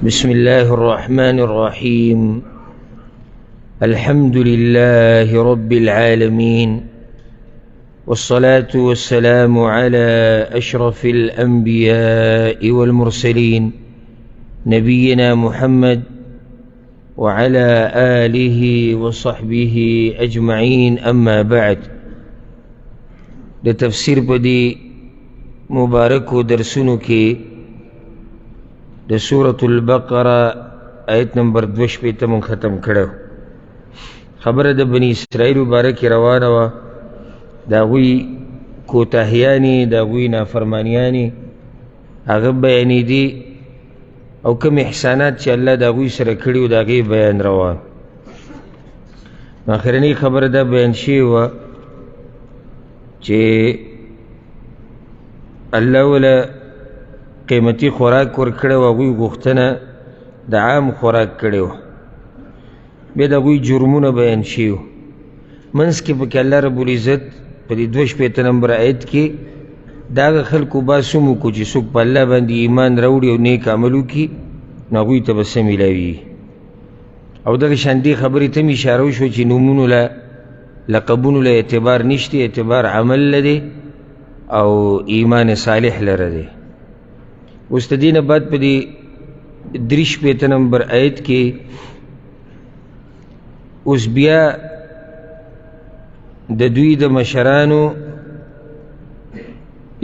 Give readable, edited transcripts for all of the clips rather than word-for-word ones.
بسم الله الرحمن الرحيم. الحمد لله رب العالمين، والصلاة والسلام على أشرف الأنبياء والمرسلين نبينا محمد وعلى آله وصحبه أجمعين. أما بعد، لتفسير بدي مبارك درسونو کی د سورة البقرة آیت نمبر 2 من ختم کرو. خبر د بنی اسرائیل مبارک روانه و، داغوی کوتاهیانی، داغوی نافرمانیانی هغه بیانی دی، او کم احسانات چې الله داغوی سره کړي داغی بیان روان. آخرنی خبر دا بیان شوی و چې الله ولا قیمتی خوراک ورکړی و، هغوی غوښتنه د عام خوراک کړی و. بیا د هغوی جرمونه بیان شوي و. منځ کې پکې الله رب العزت په دې 2 نمبر آیت کې د هغه خلکو باس هم وکړو چې څوک په الله باندې ایمان راوړي او نیک عمل وکړي نو هغوی ته به څه میلاوي. او دغه شان دې خبرې ته مې اشاره وشوه چې نومونو له لقبونو له اعتبار نشته، اعتبار عمل لري او ایمان صالح لره دی. اوس د دې نه بعد په دې 3 نمبر آیت کې اوس بیا د دوی د مشرانو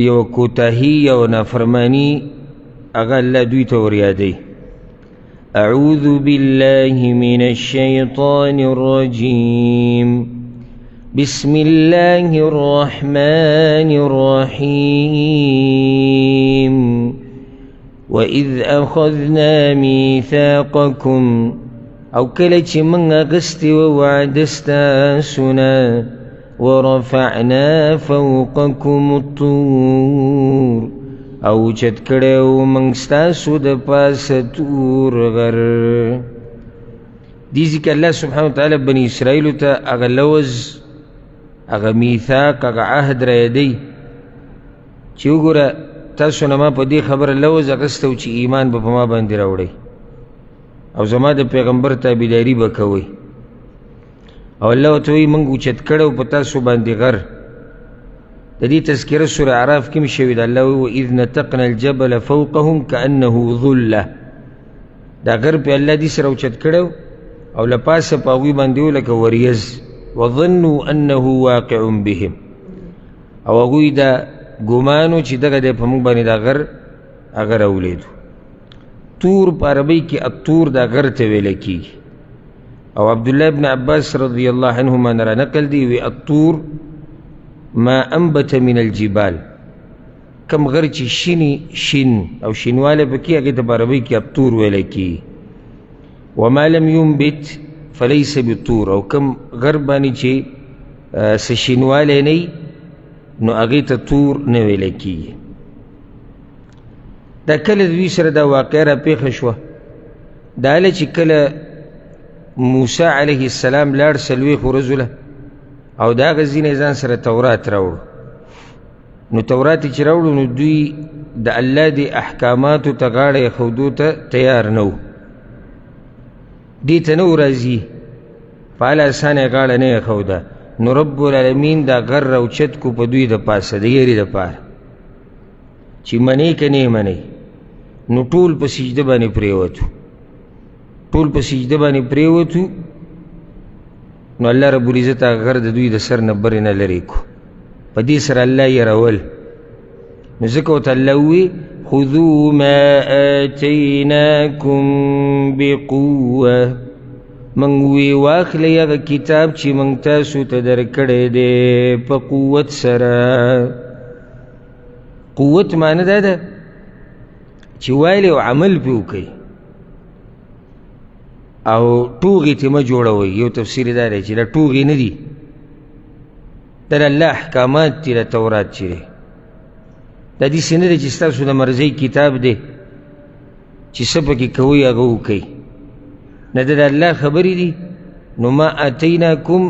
یو کوتاهی یو نافرمانی هغه الله دوی ته وریادوي. اعوذ بالله من الشیطان الرجیم، بسم الله الرحمن الرحیم. وَإِذْ أَخَذْنَا مِيثَاقَكُمْ، او کله چې موږ اخیستی و وعده ستاسونه، ورفعنا فوقكم الطور، او اوچت کړی و موږ ستاسو د پاسه تور غر. دې ځکه الله سبحانه وتعالی بني اسرائیلو ته هغه لوز، هغه میثاق، هغه عهد رایدی چې وګوره تاسو نه ما په دې خبره لوز اخیستی و چې ایمان به په ما باندې راوړئ او زما د پیغمبر تابعداري به کوئ. او الله ورته وایي موږ اوچت کړی و په تاسو باندې غر. د دې تذکره سوره اعراف کې مې شوې ده. الله وایي وإذ نتقنا الجبل فوقهم كأنه ظله. دا غر په الله دې سره اوچت کړی او له پاسه په هغوی باندې و لکه وریځ. وظنوا انه واقع بهم، او هغوی دا ګمانو چې دغه دی په موږ باندې دا غر هغه راولیدو. طور په عربی کې الطور دا غر ته ویل کېږي. او عبدالله ابن عباس رضی الله عنهما نه رانقل دی وی الطور ما انبت من الجبال، کم غر چې شینی شین او شینواله پکې هغې ته په عربی کې الطور ویل کېږي. وما لم ينبت فليس بالطور، او کم غر باندې چې څه شینوالی نه نو هغې ته طور نه ویلی کېږي. دا کله دوی سره دا واقعه را پیښه شوه، دا هله چې کله موسی علیه السلام لاړ 40 ورځو له، او د هغه ځینې ځان سره تورات راوړو. نو تورات چې راوړو نو دوی د الله د احکاماتو ته غاړه ایښودو ته تیار نه و، دې ته نه و راځي، په هله اسانه یې غاړه نه ایښوده. نو رب العالمین دا غر راوچت کو په دوی د پاسه د یېرې دپاره چې منې که نه منې. نو ټول په سجده باندې پرېوتو، ټول په سجده باندې پرېوتو. نو الله رب العزت هغه غر د دوی د سر نه برې نه لرې کو. په دې سره الله یېرول. نو ځکه ورته الله ووایي خذوا ما آتیناکم بقوه، منگ وی واخلی اغا کتاب چی منگ تاسو تا در کڑی دے پا قوت سرا. قوت معنی دا دا چی وایلی و عمل پیو کئی او ٹوغی تی ما جوڑوئی. یو تفسیر دا رہی چی دا ٹوغی ندی، دا اللہ احکامات تی دا تورات چی رہی. دا دی سنده چی ستاسو دا مرزی کتاب دے چی سپا کی کوئی اغاو کئی، نه د الله خبرې دي. نو ما اتیناکم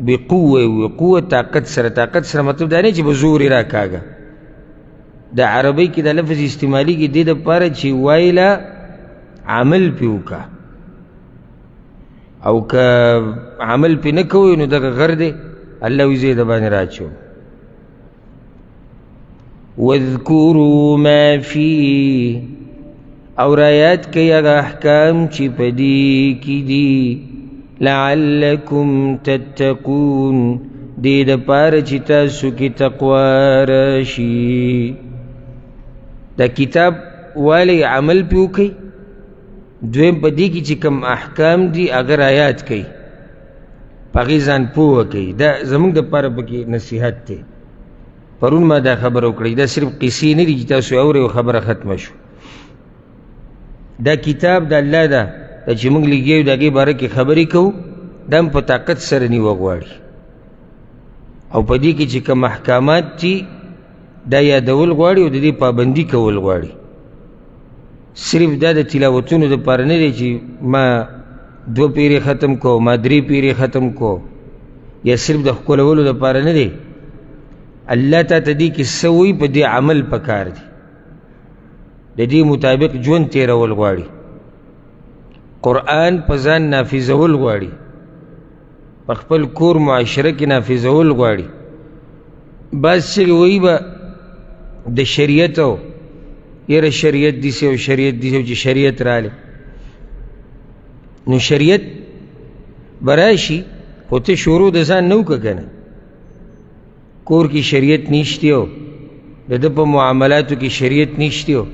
بقوه، وقوه طاقت سره. طاقت سره مطلب دا نه چې به زور یې راکاږه، د عربی کې د لفظ استعمالی کې د دې دپاره چې وایله عمل پی وکا، او که عمل پی نکوی نو دغه غر دی الله وی زه د باندې راچوم. واذکروا ما فی، او رایات کئی اگا احکام چی پدی کی دی، لعلکم تتقون، دی دا پار چی تاسو کی تقوی راشی. دا کتاب والی عمل پیو کئی، دویم پدی کی چی کم احکام دی اگر آیات کئی پاگیزان پوہ کئی. دا زمان دا پار بکی نصیحت تے. پرون ما دا خبر اکڑی، دا صرف قصی ندی جی تاسو اوری و خبر ختم شو. دا کتاب دا اللہ دا چی منگ لگیو دا گی بارے کی خبری کو دا ہم پا طاقت سرنی وغواری، او پا دی کی چی کم احکامات تی دا یادول غواری و دا دی پابندی کول غواری. صرف دا تلاوتونو دا پارنے دی چی ما 2 پیری ختم کو، ما 3 پیری ختم کو، یا صرف دا خکولولو دا پارنے دی. اللہ تا دی کی سوئی پا دی عمل پکار دی، دا دی مطابق جون تیرول غواری. قرآن پزان نافذول غواری، پخپل کور معاشرہ کی نافذول غواری. بعض چلی وئی با دا شریعت ہو، یر شریعت دیسی ہو، شریعت دیسی ہو چی شریعت رالے. نو شریعت براشی ہوتے شروع دزان نو کا کنا، کور کی شریعت نیشتی ہو، دا پا معاملاتو کی شریعت نیشتی ہو،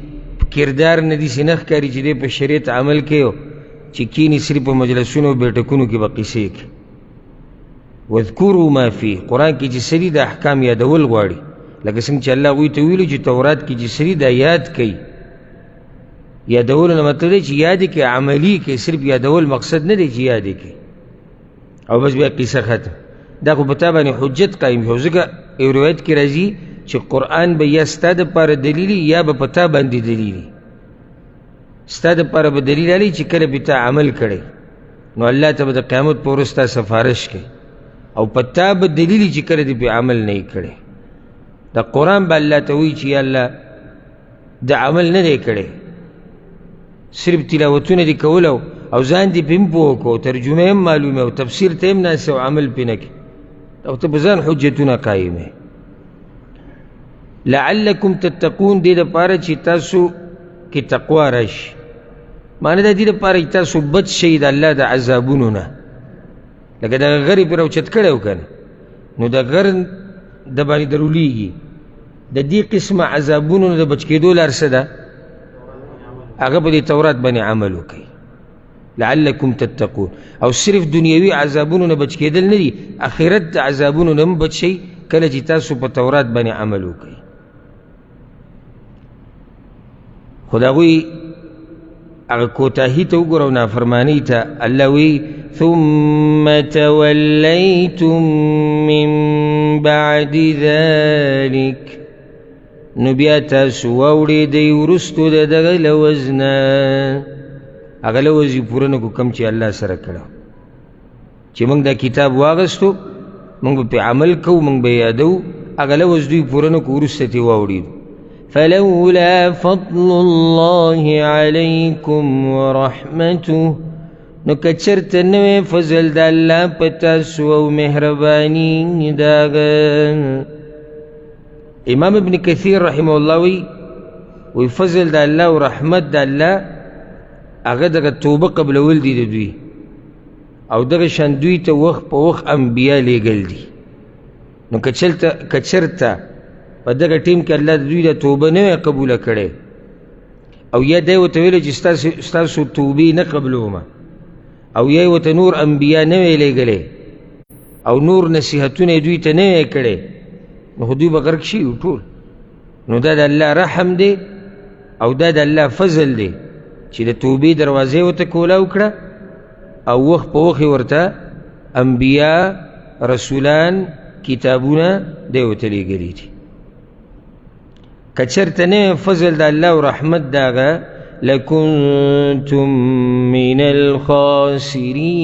کردار ندی سی نخ کاری چی دے پا شریعت عمل کے ہو، چی کینی صرف پا مجلسونو بیٹکونو کی باقی سیک. وَاذْكُرُوا مَا فِي، قرآن کی چی سری دا احکام یادول غواری، لکہ سنگ چی اللہ غوی تویلو چی تورات کی چی سری دا یاد کئی. یادول نمطلب دے چی یادی کے عملی کے، صرف یادول مقصد ندے چی یادی کے او بس بیا قصہ ختم. دا کو بتابانی حجت قائم ہو. ذکر ایو روایت کی رازی چی قرآن با یا ستا دا پار دلیلی یا با پتا باندی دلیلی. ستا دا پار با دلیل آلی چی کل بیتا عمل کرے نو اللہ تا با دا قیامت پورستا سفارش کے، او پتا با دلیلی چی کل دی پی عمل نہیں کرے. دا قرآن با اللہ تاوی چی اللہ دا عمل ندے کرے، صرف تلاوتون دی کولو او زان دی پیم پوکو، ترجمه هم معلومه او تفسیر تیم ناسه و عمل پینک، او تبزان حجتون قائمه. لعلکم تتقون دی دا پارا چی تاسو کی تقوی راش، معنی دا دی دا پارا چی تاسو بچ شید اللہ دا عذابونونا. لکه دا غری پر اوچت کرده کن نو دا غر دا بانی درولیگی. دا دی قسم عذابونونا دا بچ که دو لارسه دا اگر پا دی تورات بانی عملو کئی. لعلکم تتقون، او صرف دنیاوی عذابونونا بچ که دل ندی، اخیرت عذابونونا هم بچ شی کل چی تاسو پا تورات بانی عملو کئی. خدا گوی اگر کوتاہی تا اگرو نافرمانی تا اللہ وی ثم تولیتم من بعد ذالک، نو بیا تاسو واوڑی دی ورستو دا دا لوزنا، اگر لوزی پورنکو کم چی اللہ سر کرو چی منگ دا کتاب واغستو منگ پی عمل کو منگ بیادو، اگر لوز دوی پورنکو ورستی واوڑی دو. فلولا فضل اللہ علیکم ورحمته، نو کچرت نوے فضل دا اللہ پتاسو و مہربانی داغن. امام ابن کثیر رحمه اللہ وی فضل دا اللہ و رحمت دا اللہ اگر دا توبہ قبل ولدی دا دوی، او دا شان دوی تا وقت پا وقت انبیاء لے گل دی. نو کچرتا پا دا ٹیم که اللہ دا دوی دا توبہ نوے قبول کرے، او یا دا وطویلو چی ستاسو توبی نقبلو ما، او یا وطا نور انبیاء نوے لے گلے، او نور نصیحتون دوی تا نوے کرے، نو خودوی بغرق شیو طول. نو دا دا اللہ رحم دے او دا دا اللہ فضل دے چی دا توبی دروازے وطا کولاو کرا، او وقت پا وقت ورطا انبیاء رسولان کتابونا دے وطا لے گلی دی. کچرتنے فضل دا اللہ و رحمت داغا لکنتم من الخاسرین،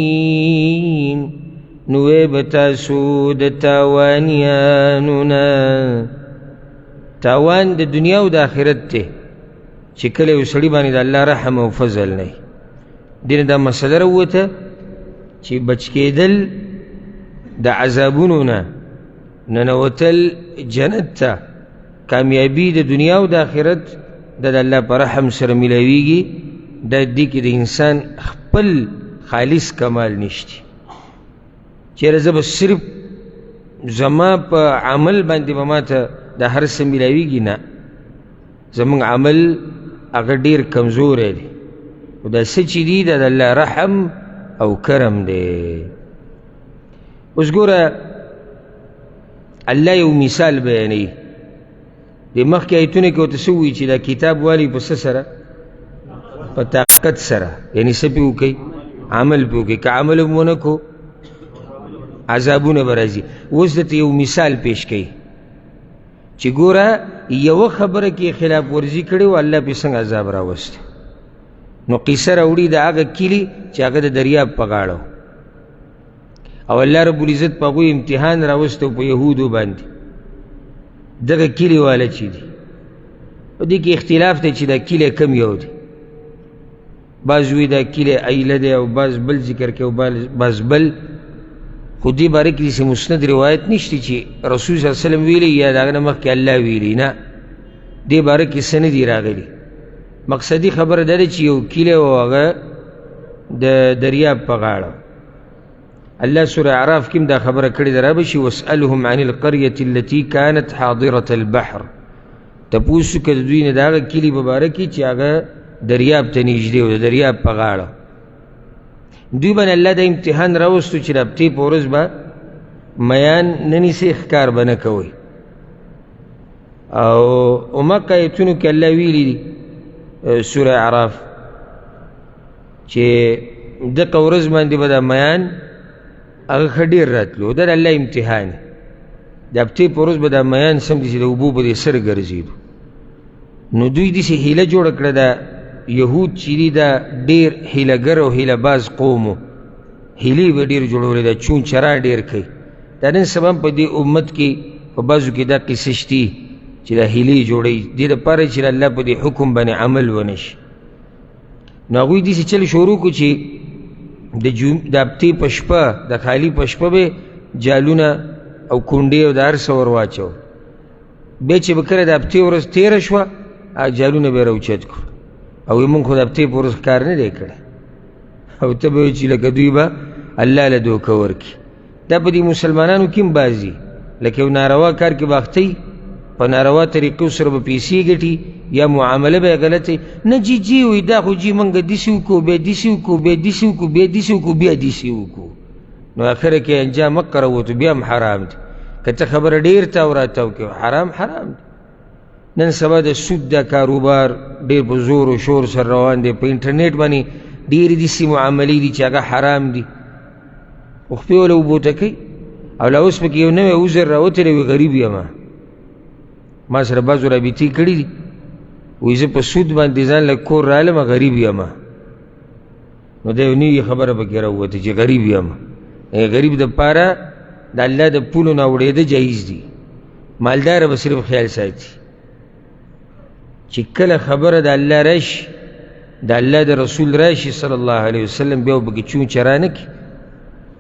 نوے بتاسو دا تاوانیانونا. تاوان دا دنیا و دا آخرت تے، چې کله یو سړي باندې د الله رحم او فضل نه دینه دا مسله راووته چې بچ کېدل د عذابونو نه ننوتل جنت ته کامیابی د دنیا او د آخرت د الله په رحم سره ملاویږي. د دې کې د انسان خپل خالص کمال نشته. چیرې زه به صرف زما په عمل باندې به ماته د هر څه ملاویږي، نه، زمونږ عمل هغه ډېر کمزوری دی او دا څه چې دي د الله رحم او کرم دی. اوس ګوره الله یو مثال بیانوي د مخکې ایتونه کې ورته څه وایي چې دا کتاب والی په څه سره؟ په طاقت سره، یعنې څه پې وکړئ؟ عمل پې وکړئ. که عمل هم ونه کړو عذابونه به راځي. اوس درته یو مثال پیش کوي چې ګوره یوه خبره کې خلاف ورزي کړې و، الله پې څنګه عذاب راوستی. نو قصه راوړي د هغه کلي چې هغه د دریاب په غاړه او الله رب العزت په هغوی امتحان راوستی په یهودو باندې. دغه کلي والا چې دي په دې کې اختلاف دی چې دا کلی کم یو دی. بعض وی دا کلی ایله دی او بعض بل ذکر کوي او بعض بل، خو دې باره کې داسې مسند روایت نشته چې رسول صلی الله علیه وسلم ویلی یا د هغه نه مخکې الله ویلی، نه، دې باره کې څه نه دي راغلي. مقصدي خبره دا ده چې یو کلی و هغه د دریاب په غاړه. الله سوره اعراف کې دا خبره کړې ده، رابشي واسألهم عن القرية التي كانت حاضرة البحر، تپوس وکړه د دوی نه د هغه کلي په باره کې چې هغه دریاب ته نږدې و، د دریاب په غاړه. دوی باندې الله د امتحان راوستو چې د هفتې په ورځ به میان نه نیسئ، ښکار به نه کوئ. او مکه ایتونو کې الله ویلي دي سوره اعراف چې دغه ورځ باندې به دا میان هغه ښه ډېر راتلو، دا د الله امتحان. د هفتې په ورځ به دا میان سمدي چې د اوبو به دې سر ګرځېدو. نو دوی داسې هیله جوړه کړه، دا یهود چې دي دا ډېر هیلهګر او هیله باز قوم و، هیلې به ډېر جوړولې، دا چون چرا ډېر کوي. دا نن سبا په دې امت کې په بعضو کې دا قصې شتي چې دا هیلې جوړوي دې دپاره چې د الله په دې حکم باندې عمل ونه شي. نو هغوی داسې چل شروع کړو چې د هفتې په شپه، د خالي په شپه به جالونه او کونډې او د هر څه ور واچول. بیا چې به کله د هفتې ورځ تېره شوه جالونه به یې راوچت کړو او وایي مونږ خو د هفتې په ورځ ښکار نه دی کړی. او ته به وایي چې لکه دوی به الله له دوکه ورکړي. دا په دې مسلمانانو کې هم بعض دي، لکه یو ناروا کار کې به اخته وي، په ناروا طریقو سره به پیسې ګټي یا معامله به یې غلطه نه جي جي وایي دا خو جي مونږ داسې وکړو بیا داسې وکړو بیا داسې وکړو بیا داسې وکړو بیا داسې وکړو. نو اخره کې انجام مکه راووتو، بیا هم حرام دی. که ته خبره ډېر تاو راتاو کې حرام حرام دی. نن سبا د سود دا کاروبار ډېر په زور و شور سره روان دی. په انټرنیټ باندې ډېرې داسې معاملې دي چې هغه حرام دي، خو خپې وله اوبوته کوي. او لا اوس پکې یو نوی عذر راوتلی وي غریب یم. ما سره بعضو رابطې کړي دي، وایي زه په سود باندې ځان له کور رالم غریب یم. نو دا یو نوې خبره پکې راووته چې غریب یم. غریب دپاره د الله د پولو نه اوړېده جایز دي، مالداره به صرف خیال ساتي. چې کله خبره د الله راشي، د الله د رسول راشي صلی الله علیه وسلم، بیا به پکې چون چرا نه کړي،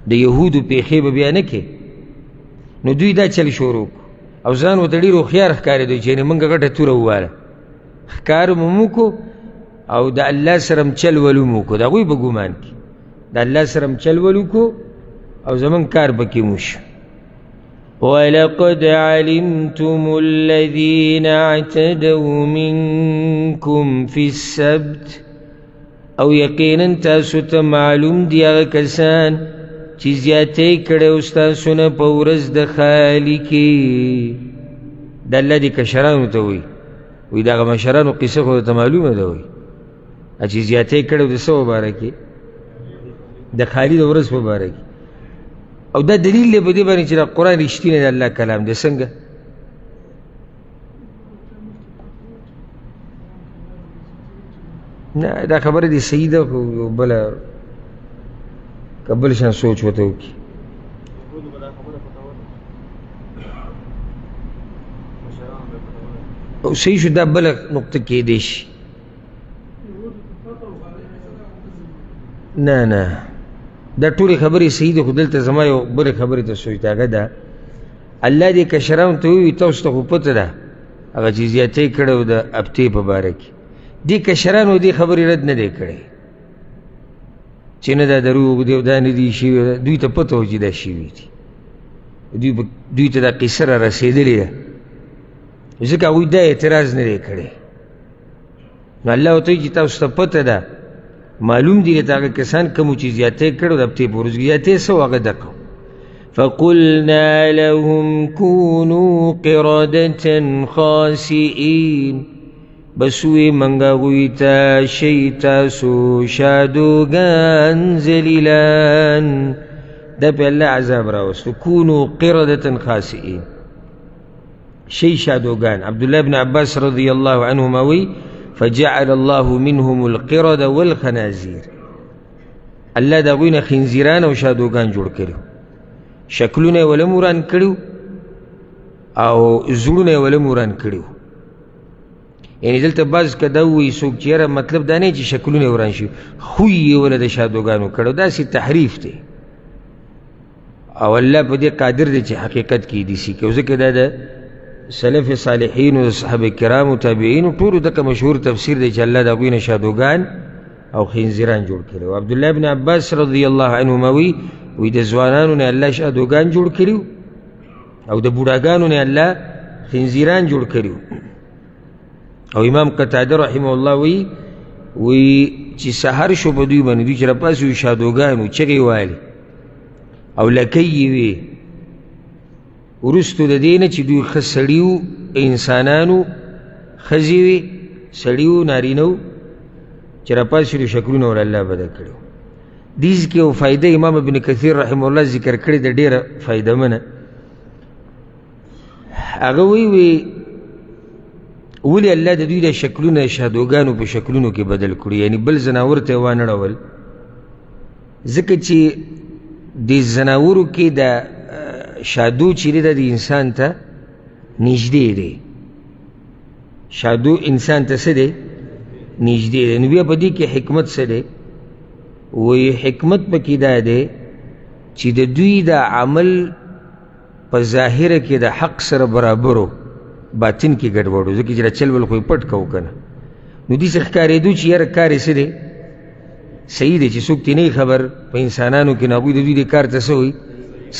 د یهودو پیښې به بیا نه کړي. نو دوی دا چل شروع کړو او ځان ورته ډېر هوښیار ښکارېدو چې یعنې مونږ غټه توره وواله، ښکار مو هم وکړو او د الله سره هم چل ول هم وکړو. د هغوی په ګمان کې د الله سره هم چل ول وکړو او زمونږ کار پکې مو شو. وَلَقَدْ عَلِمْتُمُ الَّذِينَ اعْتَدَوْا مِنْكُمْ فِي السَّبْتِ، او یقینا تاسو ته معلوم دي هغه کسان چې زیاتې کړی ستاسو نه په ورځ د خالي کې. د الله دې کشرانو ته وایي، وایي د هغه مشرانو قصه خو درته معلومه ده، وایي چې زیاتې کړی د څه په باره کې؟ د خالي د ورځ په باره کې. او دا دلیل دی په دې باندې چې دا قرآن رښتینی د الله کلام دی. څنګه؟ نه دا خبره دې صحیح ده، خو بله که بل شان سوچ ورته وکړي. او صحیح شو، دا بله نقطه کېدی شي نه نه دا ټولې خبرې صحیح دي، خو دلته زما یو بلې خبرې ته سوچتاګه ده. الله دې کشرانو ته ووایي تاسو ته خو پته ده هغه چې زیاتی کړی و د ابتې په باره کې، دې کشرانو دې خبرې رد نه دی کړی چې نه دا دروغ دی او دا نه دي شوي. دوی ته پته و چې دا شوي دي، دوی ته دا قصه را رسېدلې ده، ځکه هغوی دا اعتراض نه دی کړی. نو الله ورته وایي چې تاسو ته پته ده، معلوم دي که هغه کسان کومو چې زیاتی کړی و د ابتې په ورځ کې، زیاتی څه و هغه دقه. فقلنا لهم كونوا قردة خاسئين، بس وی منگا غوی تا شی تاسو شادوگان زلیلان. دا پہ اللہ عذاب راوستو، کونو قردة خاسئین، شی شادوگان. عبداللہ بن عباس رضی اللہ عنہما وی فجعل الله منهم القرد والخنازیر، اللہ دا غوینا خنزیران و شادوگان جوڑ کرو، شکلونه ولم وران کړو او زړونه ولم وران کړو. یعنی دلته بعض که دا ووایي څوک چې یاره مطلب دا نه چې شکلونه وران شي، خوی یې وله د شادوګانو کړو، داسې تحریف دی او الله په دې قادر دی چې حقیقت کې داسې کوي. ځکه دا د سلف صالحین او صحابه کرامو تابعینو ټولو دغه مشهور تفسیر دی چې الله د هغوی نه شادوګان او خنزیران جوړ کړي. عبدالله بن عباس رضی الله عنهما وی د ځوانانو نه الله شادوګان جوړ کړي او د بوډاګانو نه الله خنزیران جوړ کړي. او امام قتاده رحمه الله وی چې سحر شو په دوی باندې، دوی چې راپاسي شادوګانو چغې وایلې او لکۍ وې، وروستو د دې نه چې دوی ښه سړي وو، انسانانو ښځې وې، سړي وو نارینه وو، چې راپاسېدو شکلونه ور الله بدل کړي. دیز کې یو فایده امام ابن کثیر رحمه الله ذکر کړې ده، ډېره فایده منه. هغه وی ولی الله د دوی د شکلونه شادوګانو په شکلونو کې بدل کړي، یعنی بل زناور ته وانه اړول، ځکه چې د زناورو کې د شادو چې دی د انسان ته نږدې دی، شادو انسان ته څه دی نږدې دی. نو بیا په دې کې حکمت څه دی؟ وی حکمت پکې دا دی چې د دوی د عمل په ظاهره کې د حق سره برابرو، باطن کې ګډوډو، ځکه چې چل ول خو پټ کوو که نه، نو دې څه ښکارېدو چې یاره کار یې څه دی صحیح دی، چې څوک ترې نه خبر په انسانانو کې، نو هغوی د دوی د کار ته څه وایي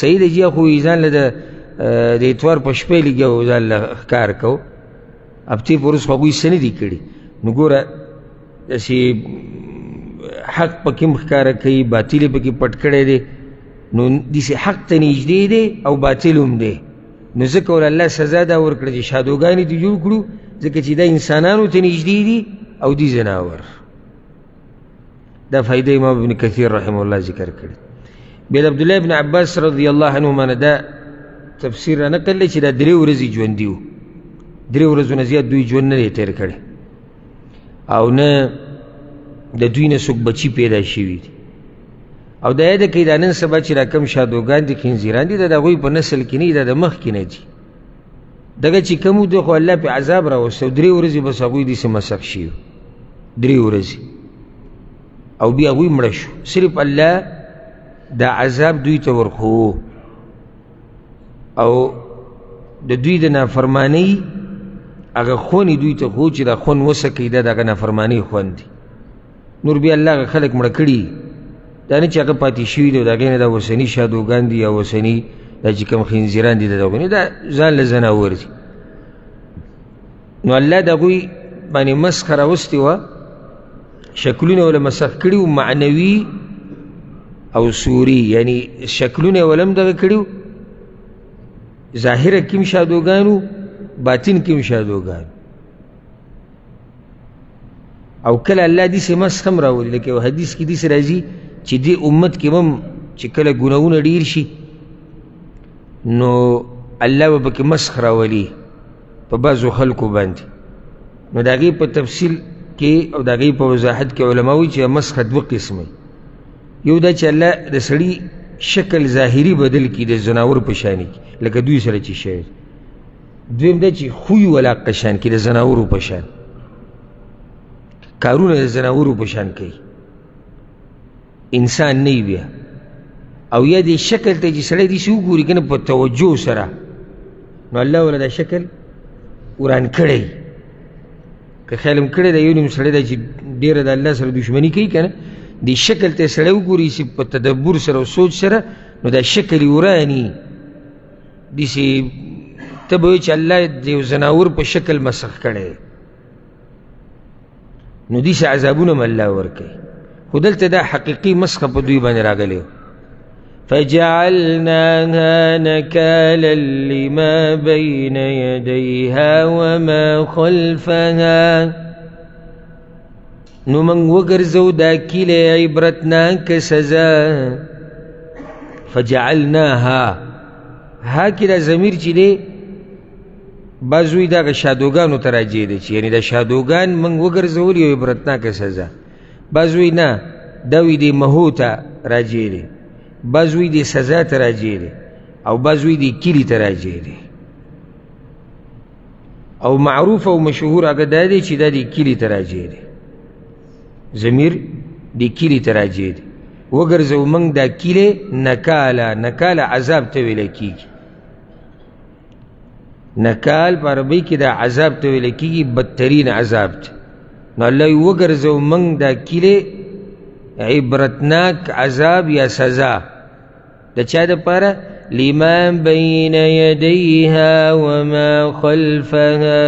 صحیح دی، چې خو ځان له د اتوار په شپې لګیا او ځان له ښکار کوو، هفتې په ورځ خو هغوی څه نه دي کړي. نو ګوره داسې حق پکې هم ښکاره کوي، باطل یې پکې پټ کړی دی، نو داسې حق ته نږدې دی او باطل هم دی. نو ځکه ول الله سزا دا ورکړه چې شادوګانې دې جوړ کړو، ځکه چې دا انسانانو ته نږدې دي او دي زناور. دا فایده امام ابن کثیر رحمه الله ذکر کړي. بیا د عبدالله ابن عباس رضی الله عنهما نه دا تفسیر را نقل دی چې دا 3 ورځې ژوندي وو، 3 ورځو نه زیات دوی ژوند نه دی تېر کړی، او نه د دوی نه څوک بچي پیدا شوي دي. او دا یاده کوي دا نن سبا چې را کم شادوګان دي خنزیران دي، دا د هغوی په نسل کې نه دي، دا د مخکې نه دي. دغه چې کوم دی خو الله پې عذاب راوستی او 3 ورځې بس هغوی داسې مسخ شي، 3 ورځې او بیا هغوی مړه شو. صرف الله دا عذاب دوی ته ورخو او د دوی د نافرمانۍ هغه خونې دوی ته خو چې دا خون وسه کوي، دا د هغه نافرمانۍ خون دی. نور بیا الله هغه خلک مړه کړي، دا نه چې هغه پاتې شوي دي او د هغې نه دا اوسني شادوګان دي یا اوسني دا چې کوم خنزیران دي د هغوی نه، دا ځان له زناور دي. نو الله د هغوی باندې مسخه راوستې وه، شکلونه وله مسخ کړي وو، معنوي او سوري، یعنی شکلونه وله هم دغه کړي وو، ظاهره کې هم شادوګانو، باطن کې هم شادوګانو. او کله الله داسې مسخ هم راولي، لکه یو حدیث کې داسې راځي چې دې امت کې هم چې کله ګناهونه ډېر شي نو الله به پکې مسخ راولي په بعضو خلکو باندې. نو د هغې په تفصیل کې او د هغې په وضاحت کې علما وایي چې مسخ 2 قسمه، یو دا چې الله د سړي شکل ظاهري بدل کړي د زناور په شانې کې، لکه دوی سره چې شی. دویم دا چې خوی ولاقه شان کړي د زناورو په شان، کارونه د زناورو په شان کوي. انسان نه بیا او یا دې شکل ته چې سړی داسې وګوري که نه په توجه سره نو الله ولا دا شکل وران کړی که خیال هم کړی دا یو نیم سړی دا چې ډېره د الله سره دشمني کوي که نه دې شکل ته سړی وګوري چې په تدبر سره او سوچ سره نو دا شکل یې وراني داسې ته به وایي چې الله د یو ځناور په شکل مسخ کړی نو داسې عذابونه م الله ورکوي خو دلته دا حقیقي مسخه په دوی باندې راغلی فجعلناها نكالا لما بين يديها وما خلفها نو من وګرځو دا کیله عبرتناک سزا فجعلناها ها کې دا ضمیر چې دی بعض وایي دغه شادوګانو ته راجع دی چې یعنې دا شادوګان من وګرځول یو عبرتناکه سزا بعض وایي نه دا وایي دی مهو ته راجع دی بعض وی دی سزا ته راجع دی او بعض وی دی کلی ته راجع دی او معروف او مشهور هغه دا دی چې دا دی کلی ته راجع دی ضمیر دی کلی ته راجع دی وګرځو موږ دا کلی نکاله عذاب ته ویلی کېږي نکال په عربۍ کې دا عذاب ته ویلی کېږي بدترین عذاب ته نو الله وګرځو موږ دا کلی عبرتناک عذاب یا سزا د چا دپاره لما بین یدیها وما خلفها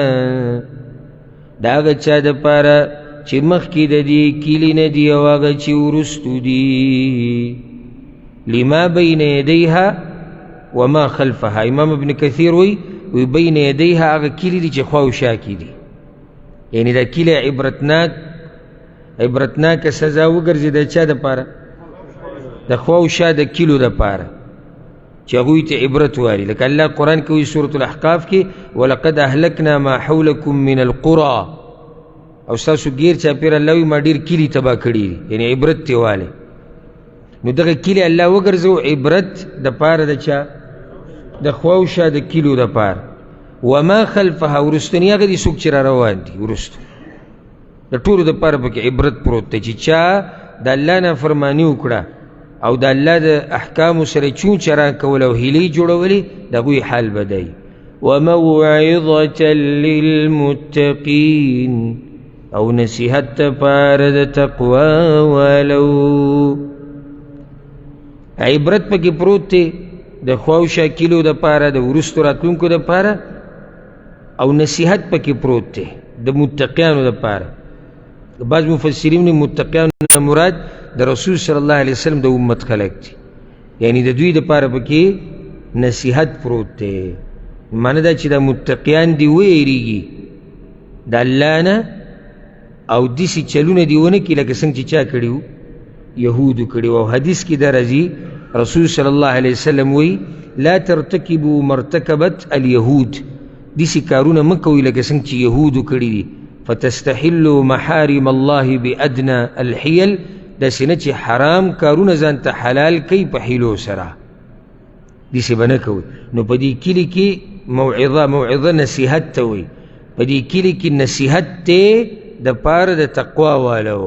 د هغه چا دپاره چې مخکې د دې کلي نه دي او هغه چې وروستو دي لما بین یدیها وما خلفها امام ابن کثیر وی بین یدیها هغه کلي دي چې خوا و شا کې دي یعنې دا کلی عبرتناک سزا وګرځي د چا دپاره د خوا و شا د کلو دپاره چې هغوی ته عبرت واري لکه الله قرآن کې وایي سورة الاحقاف کې ولقد اهلکنا ما حولکم من القرى او ستاسو ګیر چاپېره الله وایي ما ډېر کلي تباه کړي دي یعنې عبرت ترې والی نو دغه کلي الله وګرځو عبرت دپاره د چا د خوا و شا د کلو دپاره وما خلفها وروستني هغه دي څوک چې را روان دي وروستو د ټولو دپاره پکې عبرت پروت دی چې چا د الله نافرماني وکړه او د الله د احکامو سره چون چرا کول او هیلې جوړولې د هغوی حال به دی وموعظة للمتقین او نصیحت دپاره د تقوا والو عبرت پکې پروت دی د خوا و شا کیلو دپاره د وروستو راتلونکو دپاره او نصیحت پکې پروت دی د متقیانو دپاره بعض مفسرین متقیان مراد د رسول صلی الله علیه وسلم د امت خلق دي یعنی د دوی دپاره پکې نصیحت پروت دی معنی دا چې د متقیان دي ویریږي د الله نه او داسې چلونه دي ونه کړي لکه څنګه چې چا کړي وو یهودو کړي وو او حدیث کې دا راځي رسول صلی الله علیه وسلم وی لا ترتکبوا مرتکبت الیهود داسې کارونه مه کوئ لکه څنګه چې یهودو کړي دي فتستحلوا محارم الله بأدنى الحیل داسې نه چې حرام کارونه ځان ته حلال کوي په حیلو سره داسې به نه کوئ نو په دې کلي کې موعظه نصیحت ته وایي په دې کلي کې نصیحت دی دپاره د تقوا والو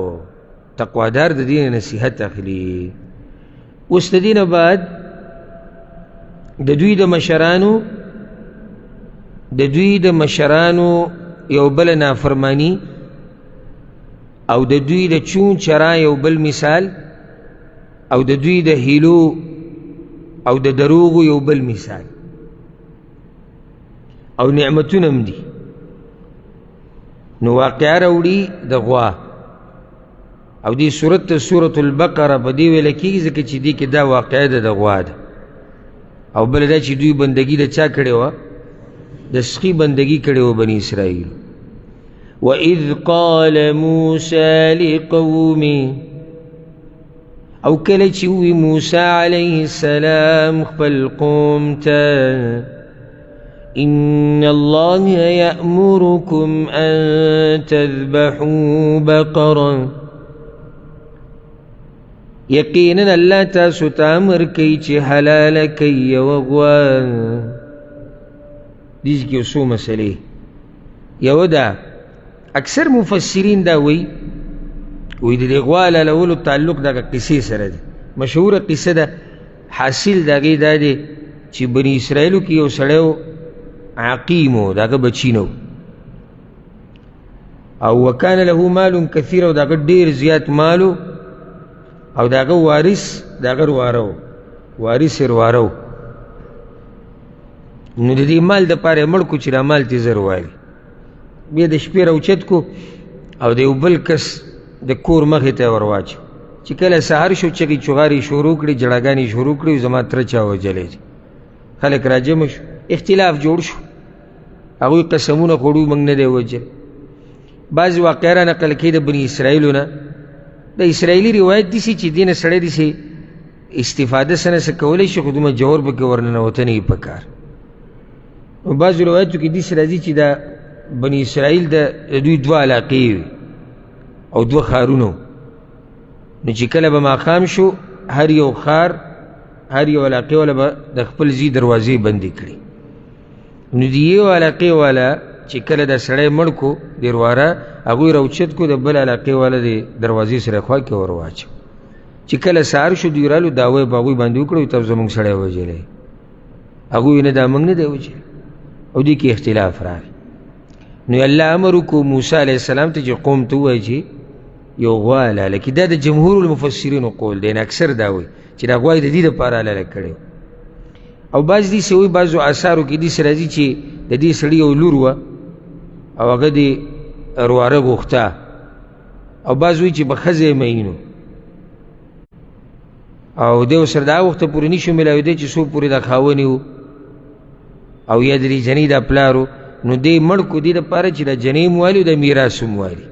تقوادار د دې نصیحت اخلي اوس د دې نه بعد د دوی د مشرانو یو بل نافرمانی او د دوی د چون چرا یو بل مثال او د دوی د هیلو او د دروغو یو بل مثال او نعمتونه هم دي نو واقعه راوړي د غوا او دې صورت ته سورة البقره په دې ویل کېږي ځکه چې دې کې دا واقعه ده د غوا ده او بله دا چې دوی بندګي د چا کړې وه د سخي بندگی کړې و بني اسرائیل وَإِذْ قَالَ مُوسَى لِقَوْمِهِ او کله چې وی موسی علیه السلام خپل قوم ته إن الله يأمركم أن تذبحوا بقرة یقینا الله تاسو ته امر کوي چې حلال کوي وغوا دیز کې څو مسلې یو ده اکثر مفسرین دا وی وی د دې غوا حلالولو تعلق دغه قصې سره دی. مشهوره قصه ده، حاصل د هغې دا دی چې بني اسرائیلو کې یو سړی و عقیم و، د هغه بچي نه و، او وکان له مال کثیر، او د هغه ډېر زیات مال و، او د هغه وارث د هغه رواره و، وارث یې رواره و. نو د دې مال دپاره یې مړ کړو چې دا مال ترې زر والي. بیا د شپې راوچت کو او د یو بل کس د کور مخې ته یې ور واچو. چې کله سهار شو چغې چغارې شروع کړې، جړاګانې شروع کړې، زما تره چا وجلی دی. خلک راجمع شو، اختلاف جوړ شو، هغوی قسمونه خوړو موږ نه دی وجلی. بعضې واقعه را نقل کوي د بني اسرائیلو نه. د اسرائیلي روایت داسې چې دې نه سړی داسې استفاده څه نه څه کولی شي، خو دومره جوور پکې ورننوتنې یې پکار. نو بعضو روایتو کې داسې راځي چې دا بني اسرائیل د دوی دوه علاقې وي او دوه ښارونه. نو چې کله به ماښام شو، هر یو ښار هر یو علاقې والا به د خپل ځي دروازې بندې کړي. نو د یو علاقې والا چې کله دا سړی مړ کو د رواره، هغوی راوچت کو، د بل علاقې والا د دروازې سره خوا کې ور واچو. چې کله سهار شو دوی رالو، دعوه یې په هغوی باندې وکړه، تب زموږ سړی وجلی. هغوی نه دا موږ نه دی وجلی، او دې کې اختلاف راغی. نو الله امر وکړو موسی علیه السلام ته چې قوم ته ووایي چې یو غوا حلاله کړي. دا د جمهور المفسرینو قول دی، اکثر دا وایي چې دا غوا یې د دې دپاره حلاله کړې. او بعض داسې وایي، بعضو اثارو کې داسې راځي چې د دې سړي یو لور وه او هغه دې رواره غوښته، او بعض وایي چې به ښځه یې مینو، او دی ورسره د هغه وخته پورې نه شو میلاوېدی چې څو پورې دا خاونې و او یا د دې جنۍ دا پلار و. نو دی مړ کو دې دپاره چې دا جنۍ هم والي او د میراث هم والي.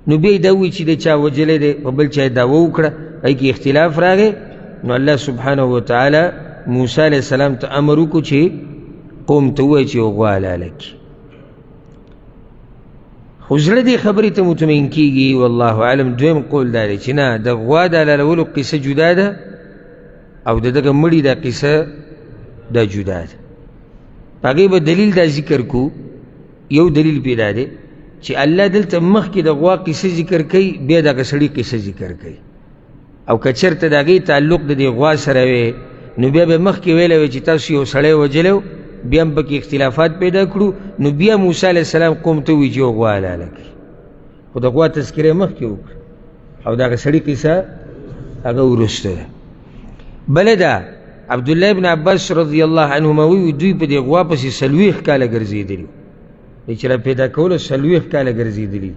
نو بیا یې دا ووایي چې د چا وجلی دی، په بل چا یې دعوه وکړه، هغې کې اختلاف راغی. نو الله سبحانه وتعالی موسی علیه السلام ته امر وکړو چې قوم ته ووایي چې یو غوا حلاله کړي. خو زړه دې خبرې ته مطمئن کېږي، والله اعلم. دویم قول دا دی چې نه، د غوا د حلالولو قصه جدا ده او د دغه مړي دا قصه دا جدا ده. په هغې به دلیل دا ذکر کو. یو دلیل پیدا دی چې الله دلته مخکې د غوا قصه ذکر کوي، بیا دغه سړي قصه ذکر کوي. او که چېرته د هغې تعلق د دې غوا سره وی، نو بیا به مخکې ویلی وی چې تاسو یو سړی وجلی و، بیا هم پکې اختلافات پیدا کړو. نو بیا موسی علیه السلام قوم ته ووایي چې یو غوا حلاله کړي. خو د غوا تذکره مخکې وکړه او د هغه سړي قصه هغه وروسته ده. بله ده، عبدالله ابن عباس رضی الله عنهما وی دوی په دې غوا پسې 40 کاله ګرځېدلي، چې را پیدا کولو 40 کاله ګرځېدلي.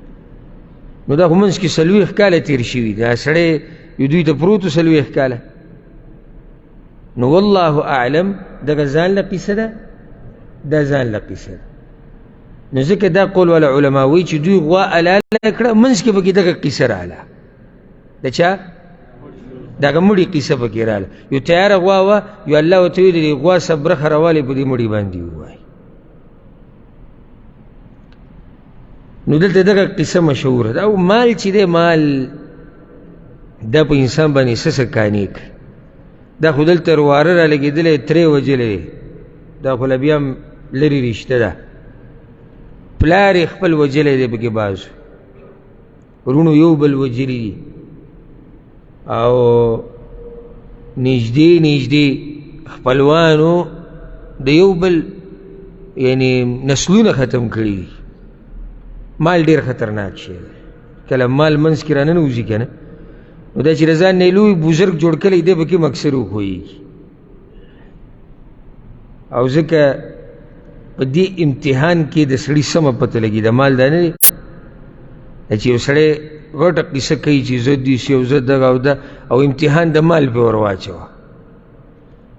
نو دا خو منځ کې 40 کاله تېر شوي، دا سړی یو دوی ته پروت 40 کاله. نو والله اعلم دغه ځان له قصه ده، دا ځان له قصه ده. نو ځکه دا قول والا علما وایي چې دوی غوا حلاله کړه، منځ کې پکې دغه قصه راغله. د چا؟ دغه مړي قصه پکې راغله. یو تیاره غوا وه، یو الله ورته ویلي د غوا صبرخه راوالی په دې مړي باندې ووایي. نو دلته دغه قصه مشهوره ده. او مال چې دی، مال دا په انسان باندې څه څه کانې کوي. دا خو دلته رواره را لګېدلی، ترې وجلی، دا خو له بیا هم لرې رشته ده. پلار یې خپل وجلی دی پکې، بعضو ورونو یو بل وجلی دي، او نږدې نږدې خپلوانو د یو بل یعنی نسلونه ختم کړي دي. مال ډېر خطرناک شی دی. کله مال منځ کې راننوځي که نه، نو دا چې د ځان نه یې لوی بزرګ جوړ کړی دی، پکې هم اکثر وښویېږي. او ځکه په دې امتحان کې د سړي سمه پته لګي، د مال دا نه دی چې یو سړی غټه قصه کوي چې زه داسې او زه دغه او ده، او امتحان د مال پې ور واچوه،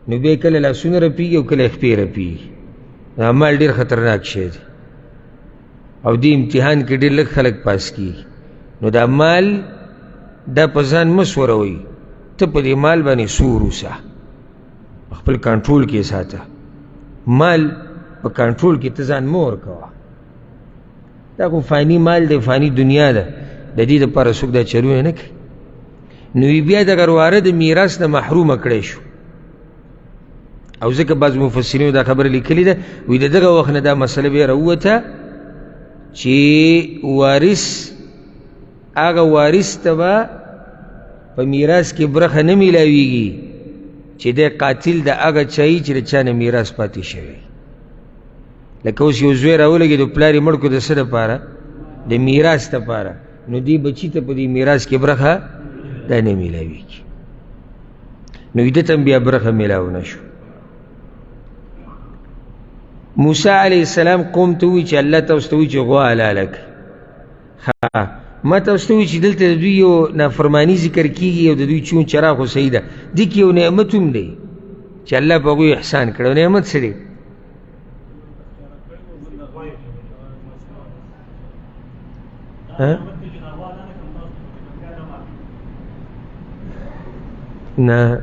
نو بیا کله لاسونه رپېږي او کله خپې رپېږي. دا مال ډېر خطرناک شی دی، او دې امتحان کې ډېر لږ خلک پاس کېږي. نو دا مال دا په ځان مه سوروئ، ته په دې مال باندې سور اوسه، خپل کنټرول کې ساته. مال په کنټرول کې ته ځان مه ورکوه. دا خو فاني مال دی، فاني دنیا ده، د دې دپاره څوک دا چلونه نه کوي. نو بیا دغه رواره د میراث نه محرومه کړی شو. او ځکه بعض مفسرینو دا خبره لیکلې ده، وایي د دغه وخت نه دا مسله بیا راووته چې وارث هغه وارث ته به په میراث کې برخه نه میلاویږي چې دی قاتل د هغه چا یي چې د چا نه میراث پاتې شوی. لکه اوس یو زوی راولګېد او پلار یې مړ کړو د څه دپاره؟ د میراث دپاره. نو دې بچي ته په دې میراث کې برخه دا نه میلاویږي. نو ده ته بیا برخه میلاو نه شو. موسی علیه السلام قوم ته ووایي چې الله تاسو ته وایي چې غوا حلاله کړئ. ما تاسو ته وایي چې دلته د دوی یو نافرماني ذکر کېږي او د دوی چون چراغ خو صحیح ده. دې کې یو نعمت هم دی چې الله په هغوی احسان کړی. او نعمت څه دی؟ نه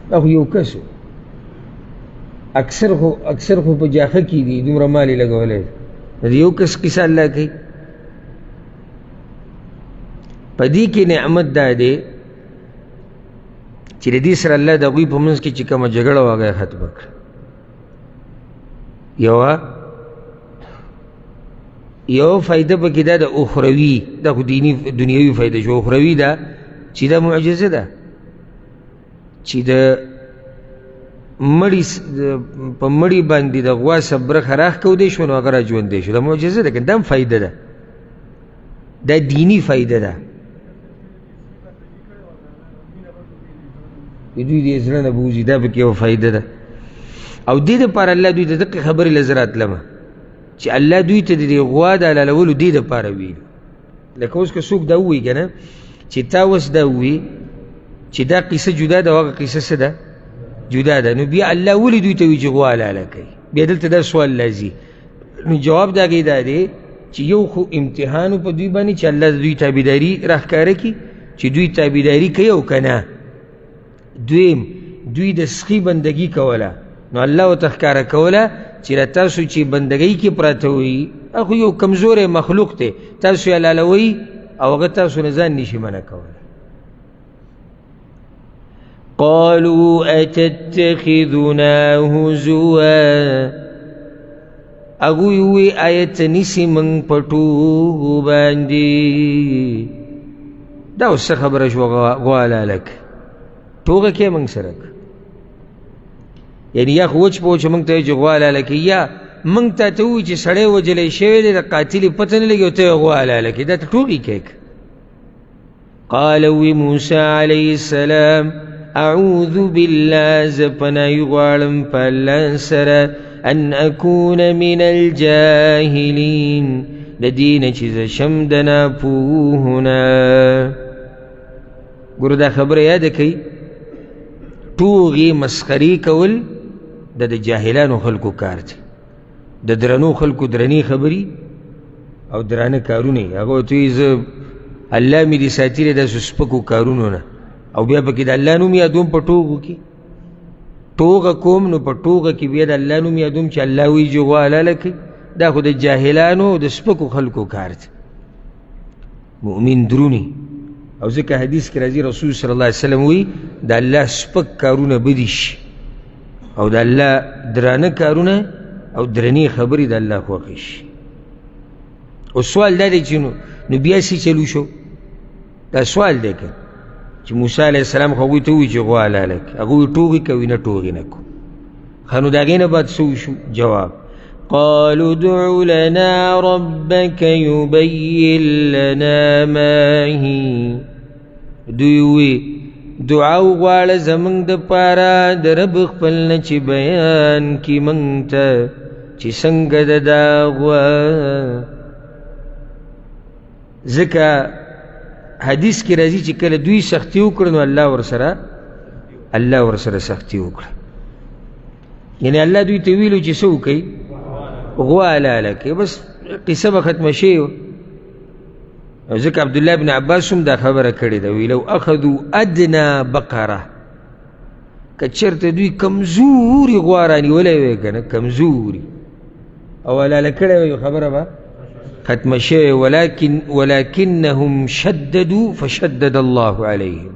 دا خو یو کس و. اکثر خو په جاخه کې دي دومره مال یې لګولی. د یو کس قصه الله کوي. په دې کې نعمت دا دی چې د دې سره الله د هغوی په منځ کې چې کومه جګړه وه هغه یې ختمه کړه. یو فایده پکې دا د اخروي، دا خو دنیوي فایده شو. اخروي دا چې دا معجزه ده چې د مړي په مړي باندې د غوا برخه راښکودی شو نو هغه را ژوندی شو. دا معجزه ده، که دا هم فایده ده، دا دیني فایده ده. دوی دې زړه نه بوځي، دا پکې یو فایده ده. او دې دپاره الله دوی ته دقې خبرې له زه راتلمه چې الله دوی ته د دې غوا د حلالولو دې دپاره ویلو. لکه اوس که څوک دا ووایي که نه چې تا اوس دا ووایي چې دا قصه جدا ده او هغه قصه څه ده؟ جدا ده. نو بیا الله ولې دوی ته وایي چې غوا حلاله کوي؟ بیا دلته دا سوال لازي. نو جواب د هغې دا دی چې یو خو امتحان په دوی باندې چې الله د دوی تابعداري راښکاره کړي چې دوی تابعداري کوي او که نه. دویم دوی د سخي بندګي کوله نو الله ورته ښکاره کوله چې له تاسو چې بندګۍ کې پراته وي هغه یو کمزوری مخلوق دی، تاسو یې حلالوئ او هغه تاسو نه ځان نشي منع کولی. قالوا اتتخذنا هزوا، هغوی ووی آیا ته نیسې موږ په ټوغو باندې؟ دا اوس څه خبره شوه غوا حلاله کړه؟ ټوغه کې موږ سره یعنی یا خو وچ په وچ موږ ته وایي چې غوا حلاله کړي، یا موږ ته ته ووایي چې سړی وجلی شوی دی د قاتل یې پته نه لګي او ته یې غوا حلاله کړي. دا ته ټوغې کوې که؟ قال وی موسی علیه السلام اعوذ بالله زه پناهي غواړم په الله سره ان اکون من الجاهلین د دې نه چې زه شم د ناپوهونه. ګوره دا خبره یاده کوي ټوغې مسخرې کول د جاهلانو خلکو کار دی. د درنو خلکو درنې خبرې او درانه کارونه هغه ورته وایي زه الله مې دې ساتلې داسې سپکو کارونو نه، او بیا پکې د الله نوم یادوم په ټوغو کې. ټوغه کوم نو په ټوغه کې بیا د الله نوم یادوم چې الله وایي چې غوا حلاله کړي. دا خو د جاهلانو د سپکو خلکو کار دی. مؤمن درونی. او ځکه حدیث کې راځي رسول صلی الله علیه وسلم وایي د الله سپک کارونه بدي شي او د الله درانه کارونه او درنې خبرې د الله خوښې شي. او سوال دا دی چې نو بیا څه چلو شو؟ دا سوال دی که چې موسی علیه السلام خو هغوی ته ووایي چې غوا حلاله کړي، هغوی ټوغې کوي نه ټوغې نه کوي. ښه نو د هغې نه بعد څه وشو؟ جواب قالوا ادع لنا ربك يبين لنا ما هي. دوی وی دعا وغواړه زمونږ دپاره د رب خپل نه چې بیان کړي موږ ته چې څنګه د دا غوا. ځکه حدیث کې راځي چې کله دوی سختي وکړه نو الله ورسره سختي وکړه. یعنی الله دوی ته ویلو چې څه وکړئ؟ غوا حلاله کړئ. بس قصه به ختمه شوې وه. ځکه عبدالله بن عباس هم دا خبره کړې ده، وی لو اخذوا ادنا بقره، که چېرته دوی کمزوري غوا رانیولی وی که نه کمزوري او حلاله کړی وی خبره به ختمه شوې. ولکنهم شددوا فشدد الله علیهم.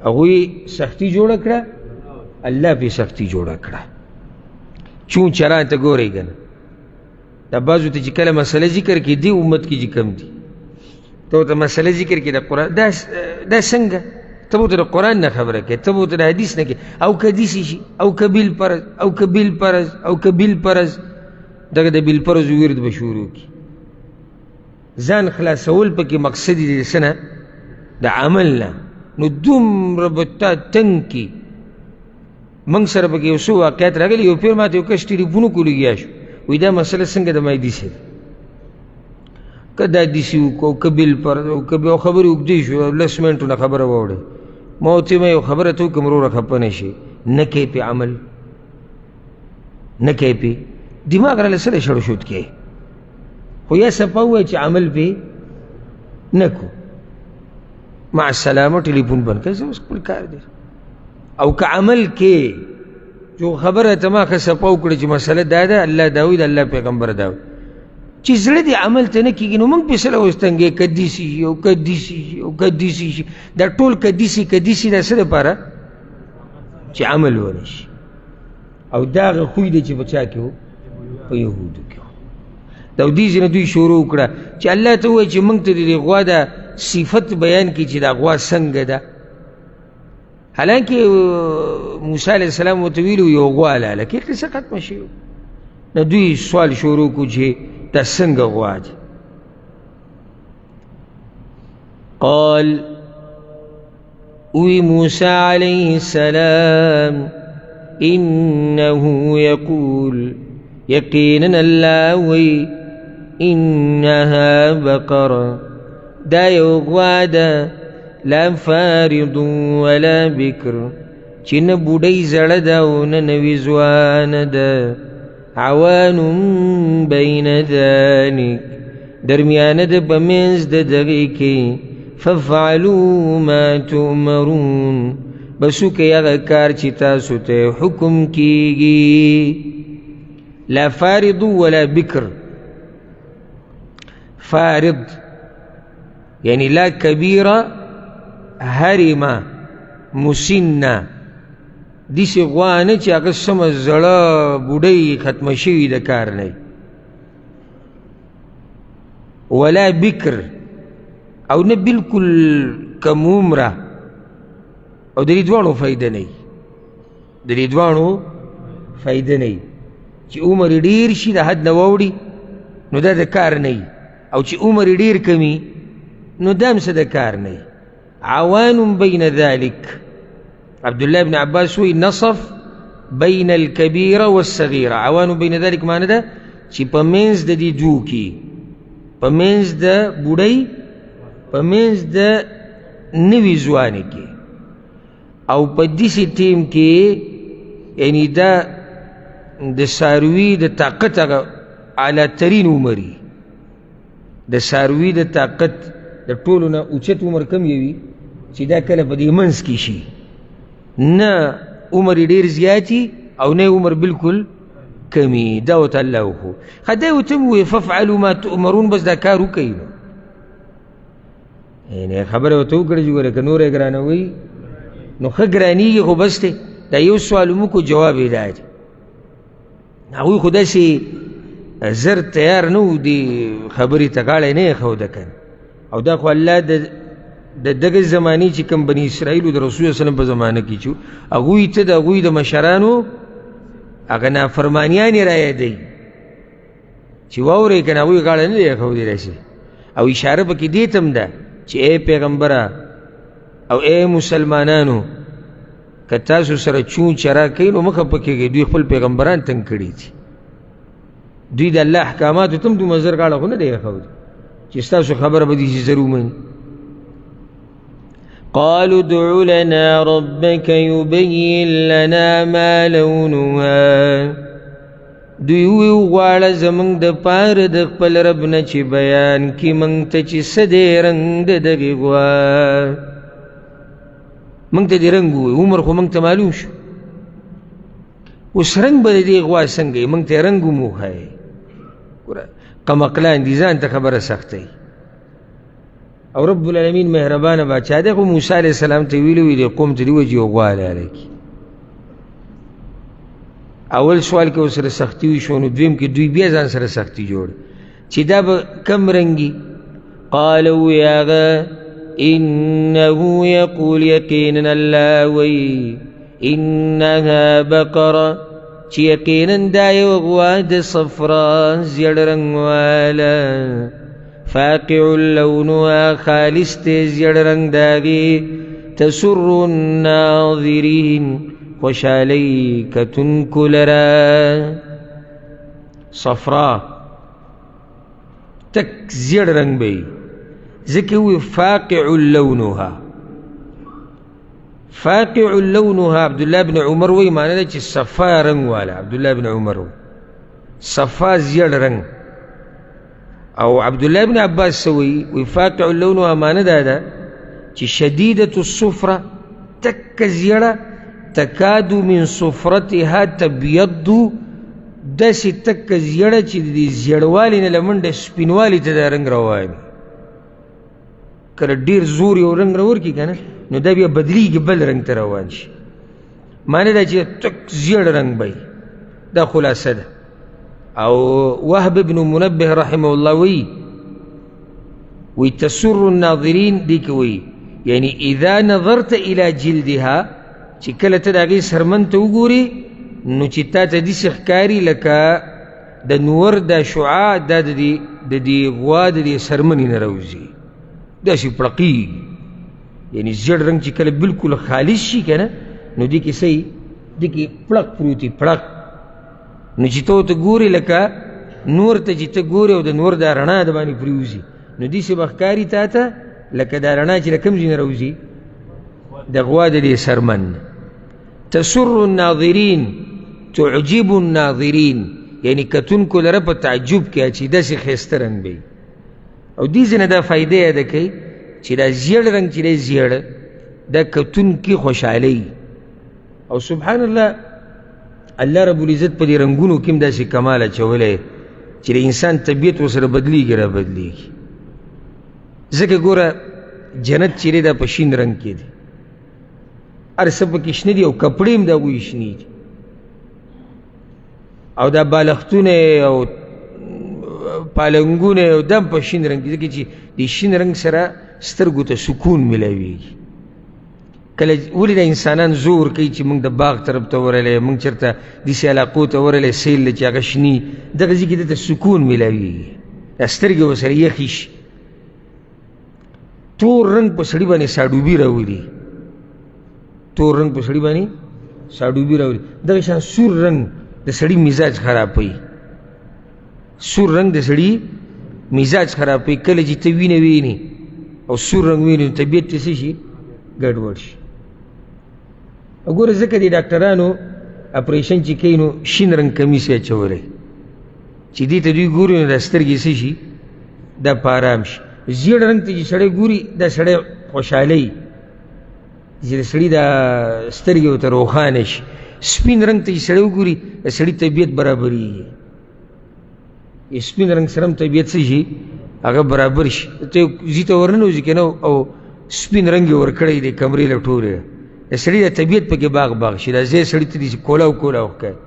هغوی سختی جوړه کړه، الله پې سختی جوړه کړه. چون چران ته ګورئ که نه دا بعضو ته چې کله مسله ذکر کی دی امت کی چې کم دی تو ته مسله ذکر کی د قرآن دا څنګه ته به ته د قرآن نه خبره کوې ته به ته د حدیث نه کوې او که داسې شي او که بیل فرض او که بیل فرض او که بیل فرض دغه د بیل فرض ورد به شروع کړي ځان خلاصول پکې مقصد یې د څه نه د عمل نه نو دومره به تا تنګ کړي موږ سره پکې یو څو واقعات راغلي یو پیر ماته یو کس ټلیفون وکړو شو وایي دا مسله څنګه د ما حدیث ده که دا حدیثي وکړو که بیل فرض او که بیا خبرې اوږدې شو 10 منټونه خبره واوړې ما ورته یو خبره ته وکړم وروره خفه نه شي نه کوې پې عمل نه کوې پې دماغ راله سره شړو شوت کې خو یا صفا ووایه چې عمل پې نه کو مع السلامه ټلیفون بند کړه زه اوس خپل کار دی او که عمل کې جو خبره ته ما ښه صفا وکړه چې مسله دا ده الله دا وایي د الله پیغمبر دا وایي چې زړه دې عمل ته نه کېږي نو موږ پې سره اوس تنګې که داسې شي او که داسې شي او که داسې شي دا ټول که داسې دا څه دپاره چې عمل ونه شي او دا هغه خوی دی چې په چا کې و په یهودو کې و د دې نه دوی شروع وکړه چې الله ته ووایي چې موږ ته د دې غوا دا صفت بیان کړي چې دا غوا څنګه ده حالانکه موسی علیه السلام ورته ویلي یو غوا لاله کې قصه ختمه شوې نو دوی سوال شروع کړو چې دا څنګه غوا ده قال وی موسی علیه السلام انه یقول یقینا الله وی انها بقره دا یو غوا ده لا فارض ولا بکر چې نه بوډۍ زړه ده او نه نوي ځوانه ده عوان بین ذلک درمیانه ده په منځ د دغې کې ففعلوا ما تؤمرون بس وکئ هغه کار چې تاسو ته حکم کیږي لا فارض ولا بکر فارض یعنی لا کبیره حرمه مسنه داسې غوا نه چې هغه سمه زړه بوډۍ ختمه شوي د کار نه ولا بکر او نه بلکل کم عمره او د دې دواړو فایده نه د دې دواړو فایده نه چې عمر یې ډېر شي د حد نه واوړي نو دا د کار نه او چې عمر یې ډېر کمي نو دا هم څه د کار نه عوان بین ذلک عبدالله بن عباس وی نصف بین الکبیره والصغیره عوان بین ذلک معنی ده چې په منځ د دې دوو کې په منځ د بوډۍ په منځ د نوي ځوانې کې او په داسې ټیم کې یعنی دا د څاروي د طاقت هغه اعلی ترین عمر وي د څاروي د طاقت د ټولو نه اوچت عمر کم یې وي چې دا کله په دې منځ کې شي نه عمر یې ډېر زیاتي او نه عمر بالکل کمی دا ورته الله وښو ښه دی ورته ووایي فافعلوا ما تؤمرون بس دا کار وکوئ نو یعنې خبره ورته وکړه چې ګوره که نور یې ګرانوئ نو ښه ګرانېږي خو بس دی دا یو سوال موږ کو جواب یې دا دی هغوی خو داسې زر تیار نه و دې خبرې ته غاړه یې نه یې ښوده که او دا خو الله د دغه زمانې چې کوم بني اسرائیلو د رسول الله وسلم په زمانه کې چې هغوی ته د هغوی د مشرانو هغه نافرمانیان یې رایادوي چې واورئ که نه هغوی غاړه نه دی ښودی داسې او اشاره پکې دې ته هم ده چې ای پیغمبره او ای مسلمانانو که تاسو سره چون چرا کوي نو مه خفه کېږئ دوی خپل پیغمبران تنګ کړي دي دوی د الله احکاماتو ته هم دومره زر غاړه خو نه دی ښودی چې ستاسو خبره به دې زر ومني قالوا ادع لنا ربك يبين لنا ما لونها دوی وغواړه زموږ د پاره د خپل رب نه چې بیان کړي موږ ته چې څه دی رنګ د دغې غوا موږ ته دې رنګ ووایي عمر خو موږ ته معلوم شو اوس رنګ به د دې غوا څنګه وي موږ ته یې رنګ هم وښایي ګوره قمقلان دي ځان ته خبره سختوي او رب العالمین مهربانه بادشاه دی خو موسی علیه السلام ته ویلي وي دې قوم ته دې ووایي چې یو غوا لاله کړي اول سوال کې ورسره سختي وشو نو دویم کې دوی بیا ځان سره سختي جوړ چې دا به کم رنګي. قالوا یا غا انه یقول یقینا الله وی انها بقره چې یقینا دا یو غوا د صفرا زیړ رنګ والا فاقع لونها خالص ته زیړ رنګ داغي تسر الناظرین خوشالی کتنکو لرا صفرا تک زیړ رنګ بی ذکر وی فاقع لونها. فاقع لونها عبداللہ بن عمر وی معنی دا چی صفا رنگ والا. عبداللہ بن عمر وی صفا زیړ رنگ. او عبداللہ بن عباس سوی وی فاقع لونها معنی دا چی شدیدت الصفرہ تک زیړه تکاد من صفرتها تبيض داسې تک زیړه چې د زیړوالي نه له منډه سپینوالي ته دا رنګ روان کله ډېر زور یو رنګ راورکړي که نه نو دا بیا بدلیږي بل رنګ ته روان شي. معنی دا چې تک زیړ رنګ به دا خلاصه ده. او وهب بن منبه رحمه الله وی تسر الناظرین دی که وی یعنی اذا نظرت الى جلدها چې کله ته د هغې سرمن ته وګورې نو چې تا ته داسې ښکاري لکه د نور دا شعاع دا د دې غوا د دې سرمنې نه راوځي داسې پړقېږي. یعنی زیړ رنګ چې کله بلکل خالص شي که نه نو دې کې صحیح دې کې پړق پروت وي پړق. نو چې ته ورته ګورې لکه نور ته چې ته ګورې او د نور دا رڼا د باندې پرېوځي نو داسې به ښکاري تا ته لکه دا رڼا چې له کوم ځای نه راوځي د غوا د دې سرمن. تسر الناظرین تعجب الناظرین یعنی کتونکو لره په تعجب کې چې داسې ښایسته رنګ دی. او دې ځای نه دا فایده یاده کوي چې دا زیړ رنګ چې دی زیړ دا کتونکي خوشحالۍ. او سبحان الله الله رب العزت په دې رنګونو کې هم داسې کمال اچولی چې د انسان طبیعت ورسره بدلیږي را بدلیږي. ځکه ګوره جنت چې دی دا په شین رنګ کې دی هر څه پکې شنه دي او کپړې هم د هغوی شنې دي او دا بالښتونه او پالنګونه او دا هم په شین رنګ دي ځکه چې د شین رنګ سره سترګو ته سکون میلاویږي. کله ولې د انسانان زور کوي چې موږ د باغ طرف ته ورغلی موږ چېرته داسې علاقو ته ورغلی سیل دی چې هغه شني دغه ځای کې دته سکون میلاویږي دا سترګې ورسره یخې شي. تور رنګ په سړي باندې ساډوبي راولي تور رنګ په سړي باندې ساډوبي راولي. دغه شان سور رنګ د سړي مزاج خرابوي. سور رنګ د سړي مزاج خرابوي. کله چې ته وینه وینې او سور رنګ وینې طبیعت ته څه شي ګډوډ شي. وګوره ځکه د ډاکټرانو اپریشن چې کوي نو شین رنګ کمیس یې اچولی چې دې ته دوی ګوري نو دا سترګې څه شي دا په ارام شي. زیړ رنګ ته چې سړی ګوري دا سړی خوشحالۍ چې د سړي دا سترګې ورته روښانه شي. سپین رنګ ته چې سړی وګوري د سړي طبیعت برابرېږي. سپین رنګ سره هم طبیعت څه شي هغه برابر شي. ته ځي ته ورننوځي که نه او سپین رنګ یې ورکړی دی کمرې له ټولې د سړي د طبیعت پکې باغ باغ شي. دا ځای سړي ته داسې کولاو کولاو ښکاري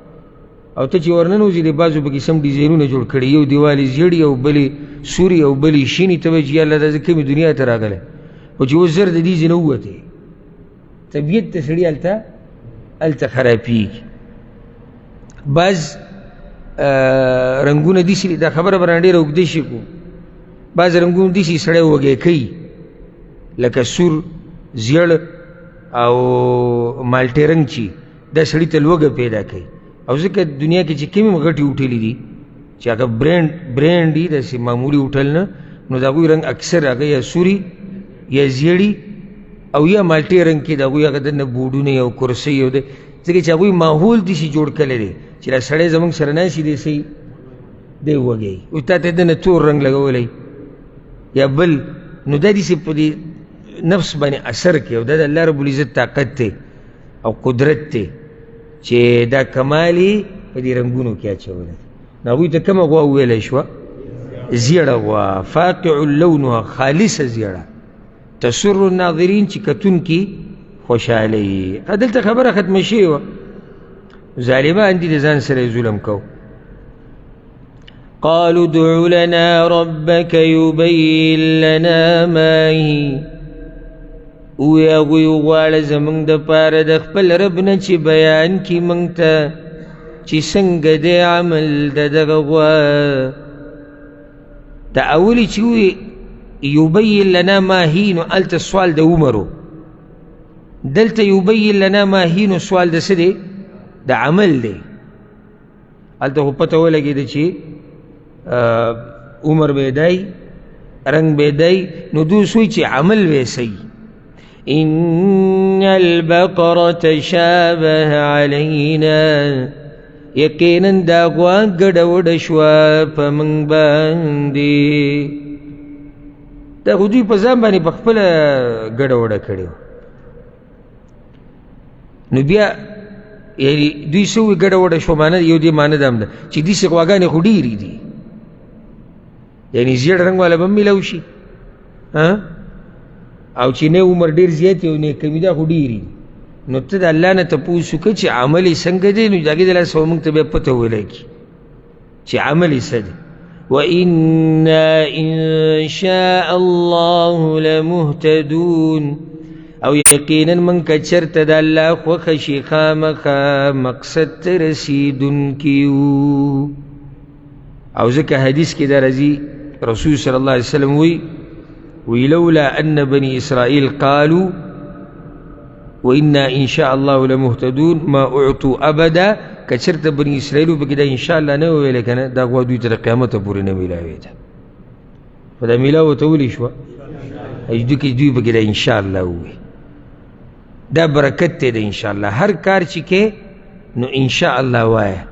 او ته چې ورننوځي د بعضو پکې سم ډیزاینونه جوړ کړي یو دیوال یې زیړي او بلې سوري او بلې شینې ته وایي چې یالله دا زه کومې دنیا ته راغلی خو چې اوس زر د دې ځای نه ووتې طبیعت ته سړي هلته خرابېږي. بعض رنګونه داسې دا خبره به رانه ډېره اوږده شي کو بعض رنګونه داسې سړی وږی کوي لکه سور زیړ او مالټې رنګ چې دا سړي ته لوږه پیدا کوي. او ځکه دنیا کې چې کومې غټې هوټلې دي چې هغه برینډ دي داسې معمولي هوټل نه نو د هغوی رنګ اکثر هغه یا سوري یا زیړي او یا مالټې رنګ کې د هغوی هغه دننه بورډونه او کرسۍ او ځکه چې هغوی ماحول داسې جوړ کړی دی چې دا سړی زموږ سره ناستي دی صحیح دی وږی اوس تا ته دننه تور رنګ لګولی یا بل نو دا داسې په دې نفس باندې اثر کوي او دا د الله رب العزت طاقت دی او قدرت دی چې دا کمال یې په دې رنګونو کې اچولی نو هغوی ته کومه غوا وویلی شوه زیړه غوا فاقع لونها خالصه زیړه تسر الناظرین چې کتونکي خوشحاله یي. دلته خبره ختمه شوې وه ظالمان دي د ځان سره ظلم کو. قالوا ادع لنا ربك يبين لنا ما هي، وی هغوی وغواړه زمونږ دپاره د خپل رب نه چې بیان کي مونږ ته چې څنګه دی عمل د دغه غوا. د اولی چې وی یبین لنا ما هي، نو هلته سوال د عمرو، دلته یبین لنا ما هي نو سوال د څه دی؟ د عمل دی. هلته خو پته ولګېده چې عمر به دی، رنگ به دی، نو دوی سوی چې عمل به صحیح. ان البقره تشابه علینا، یقینا دا غوا ګډه وډه شوه په موږ باندې. دا خو دوی په ځان باندې په خپله ګډه وډه کړې وه. نو بیا یعنی دوی څه وایي ګډه وډه شوه، معنه یو دې معنه دا هم ده چې داسې غواګانې خو ډېرې دي، یعنی زیړ رنګ والا به هم میلاو شي، او چې نه عمر ډېر زیات او نه کمي، دا خو ډېرې دي. نو ته د الله نه تپوس وکړه چې عمل یې څنګه دی، نو د هغې د لاسه به موږ ته بیا پته ولګي چې عمل یې څه دی. وإنا إن شاء الله لمهتدون، او یقینا من که چرته د الله خوښه شي خامخا مقصد ته رسېدونکي یو. او ځکه حدیث کې دا راځي، رسول صلی الله علیه وسلم وی لولا ان بني اسرائیل قالوا وإنا إن شاء الله لمهتدون ما أعطوا أبدا، کچرته بني اسرائیلو پکې دا ان شاء الله نه ویل کنه، دا غوا دوی تر قیامته پورې نه میلاوېده. په دا میلاوته ولې شوه؟ دوی پکې دا ان شاء الله ووایي. دا برکت دی د ان شاء الله. هر کار چې کې نو ان شاء الله وایه،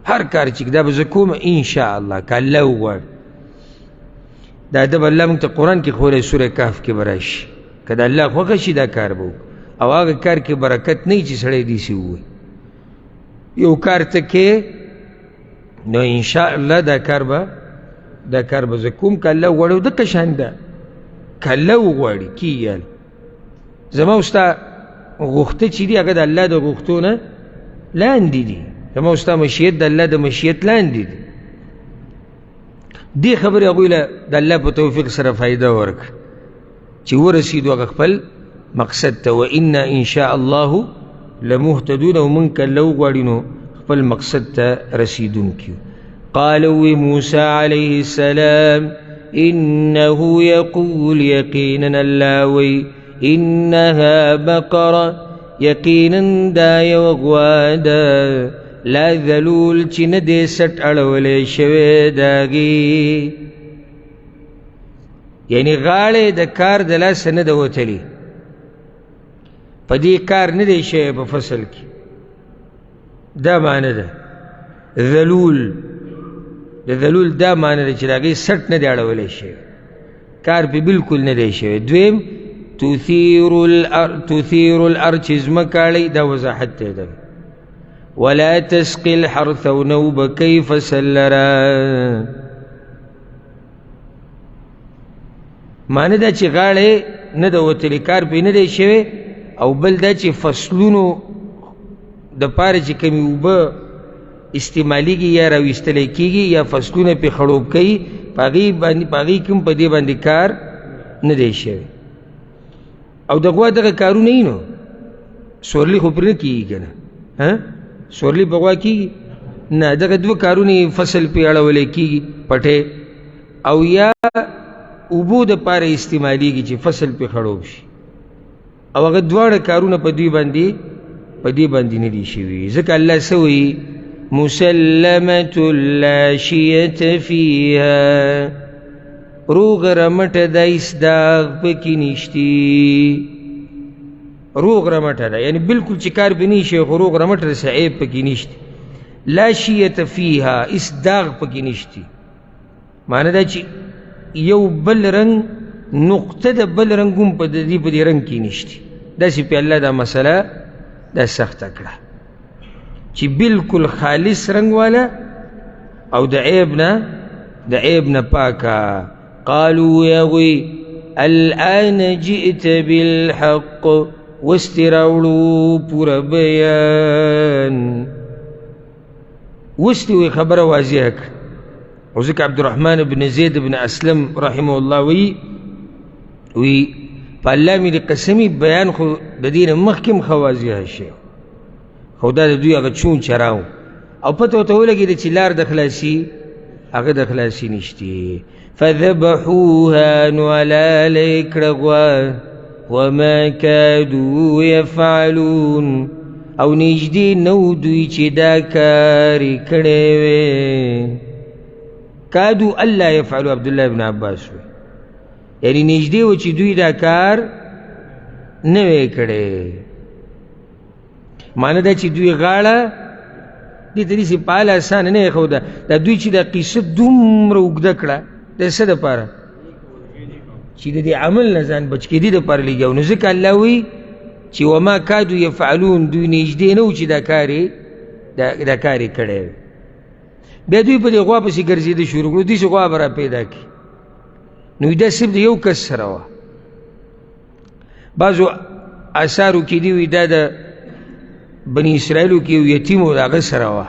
هر کار چې دا به زه کوم ان شاء الله که الله وغواړي. دا ادب الله موږ ته قرآن کې ښوولی، سوره کهف کې به راشي. که د الله خوښه شي دا کار به وکړو، او هغه کار کې برکت نه وي چې سړی داسې ووایي. یو کار ته کې نو ان شاء الله دا کار به زه کوم که الله وغواړي. او دقه شان ده که الله وغواړي کېږي. زما او ستا غوښته چې دي هغه د الله د غوښتو نه لاندې دي، زما او ستا مشیت د الله د مشیت لاندې دي. دې خبرې هغوی له د الله په توفیق سره فایده ورکړه چې ورسېدو هغه خپل مقصد ته. وإنا إن شاء الله لمهتدون، او موږ که الله وغواړي نو خپل مقصد ته رسېدونکي. قال موسی علیه السلام إنه يقول، یقینا الله وی إنها بقرة، یقینا دا یو غوا ده، لا ذلول چې نه دی سټ اړولی شوی داغي، یعنی غاړې د کار د لاسه نه ده وتلي، په دې کار نه دی شوی په فصل کې. دا معنی ده ذلول. د ذلول دا معنی ده چې د هغې سټ نه دی اړولی شوی، کار پې بلکل نه دی شوی. دویم تثیر الارض، چې ځمکه اړوي، دا وضاحت دی ده. ولا تسقي الحرث، او نو به کوي فصل لره. معنی دا چې غاړې نه ده وتلې، کار پې نه دی شوی. او بل دا چې فصلونو دپاره چې کومې اوبه استعمالیږي یا راویستلی کېږي یا فصلونه پې خړوب کوي، په هغې کې هم په دې باندې کار نه دی شوی. او د غوا دغه کارونه یي نو سورلي خو پرې نه کېږي که نه، سورلي په غوا کېږي نه. دغه دوه کارونه فصل پې اړولی کېږي، پټې او یا اوبو دپاره استعمالیږي چې فصل پې خړوب شي، او هغه دواړه کارونه په دې باندې نه دي شوي. ځکه الله څه وایي؟ مسلمة لا شیة فیها، روغ رمټه ده، هېڅ داغ پکې نشتي. روغ رمټه ده یعنی بالکل چې کار پې نه شي، خو روغ رمټه ده، څه عیب پکې نشته. لا شیة فیها، هېڅ داغ پکې نشتي. معنی دا چې یو بل رنګ نقطه د بل رنګ هم په دې رنګ کې نشتي. داسې پې الله دا مسله دا سخته کړه چې بالکل خالص رنګ والا او د عیب نه پاکه. قالوا یا غوی الآن جئت بالحق، وستی راوړو پوره بیان وستی وی خبره واضحه کړه او ځکه عبدالرحمن بن زید بن اسلم رحمه الله وی په الله مې د قسمي بیان خو د دې نه مخکې هم ښه واضحه شي خو دا د دوی هغه چون چراو او پته ورته ولګېده چې لار د خلاصي هغه د خلاصي نشتې فذبحوها نو حلاله یې کړه غوا وما كادوا يفعلون او نږدې نو دوی چې دا کار یې کړی وی کادو الله یفعلوا عبدالله ابن عباس وی یعنی نږدې و چې دوی دا کار نه وی کړی معنی دا چې دوی غاړه دې ته داسې په حاله اسانه نه ایښوده دا دوی چې دا قصه دومره اوږده کړه د څه دپاره چې د دې عمل نه ځان بچ کېدي دپاره لګیا نو ځکه الله وی چې وما کادو یفعلون دوی نږدې نه و چې دا کار یې کړی بیا دوی په دې غوا پسې ګرځېده شروع کړو داسې غوا به را پیدا کړي نو دا صرف د یو کس سره وه بعضو اثارو کې دي وي دا د بني اسرائیلو کې یو یتیم و د هغه سره وه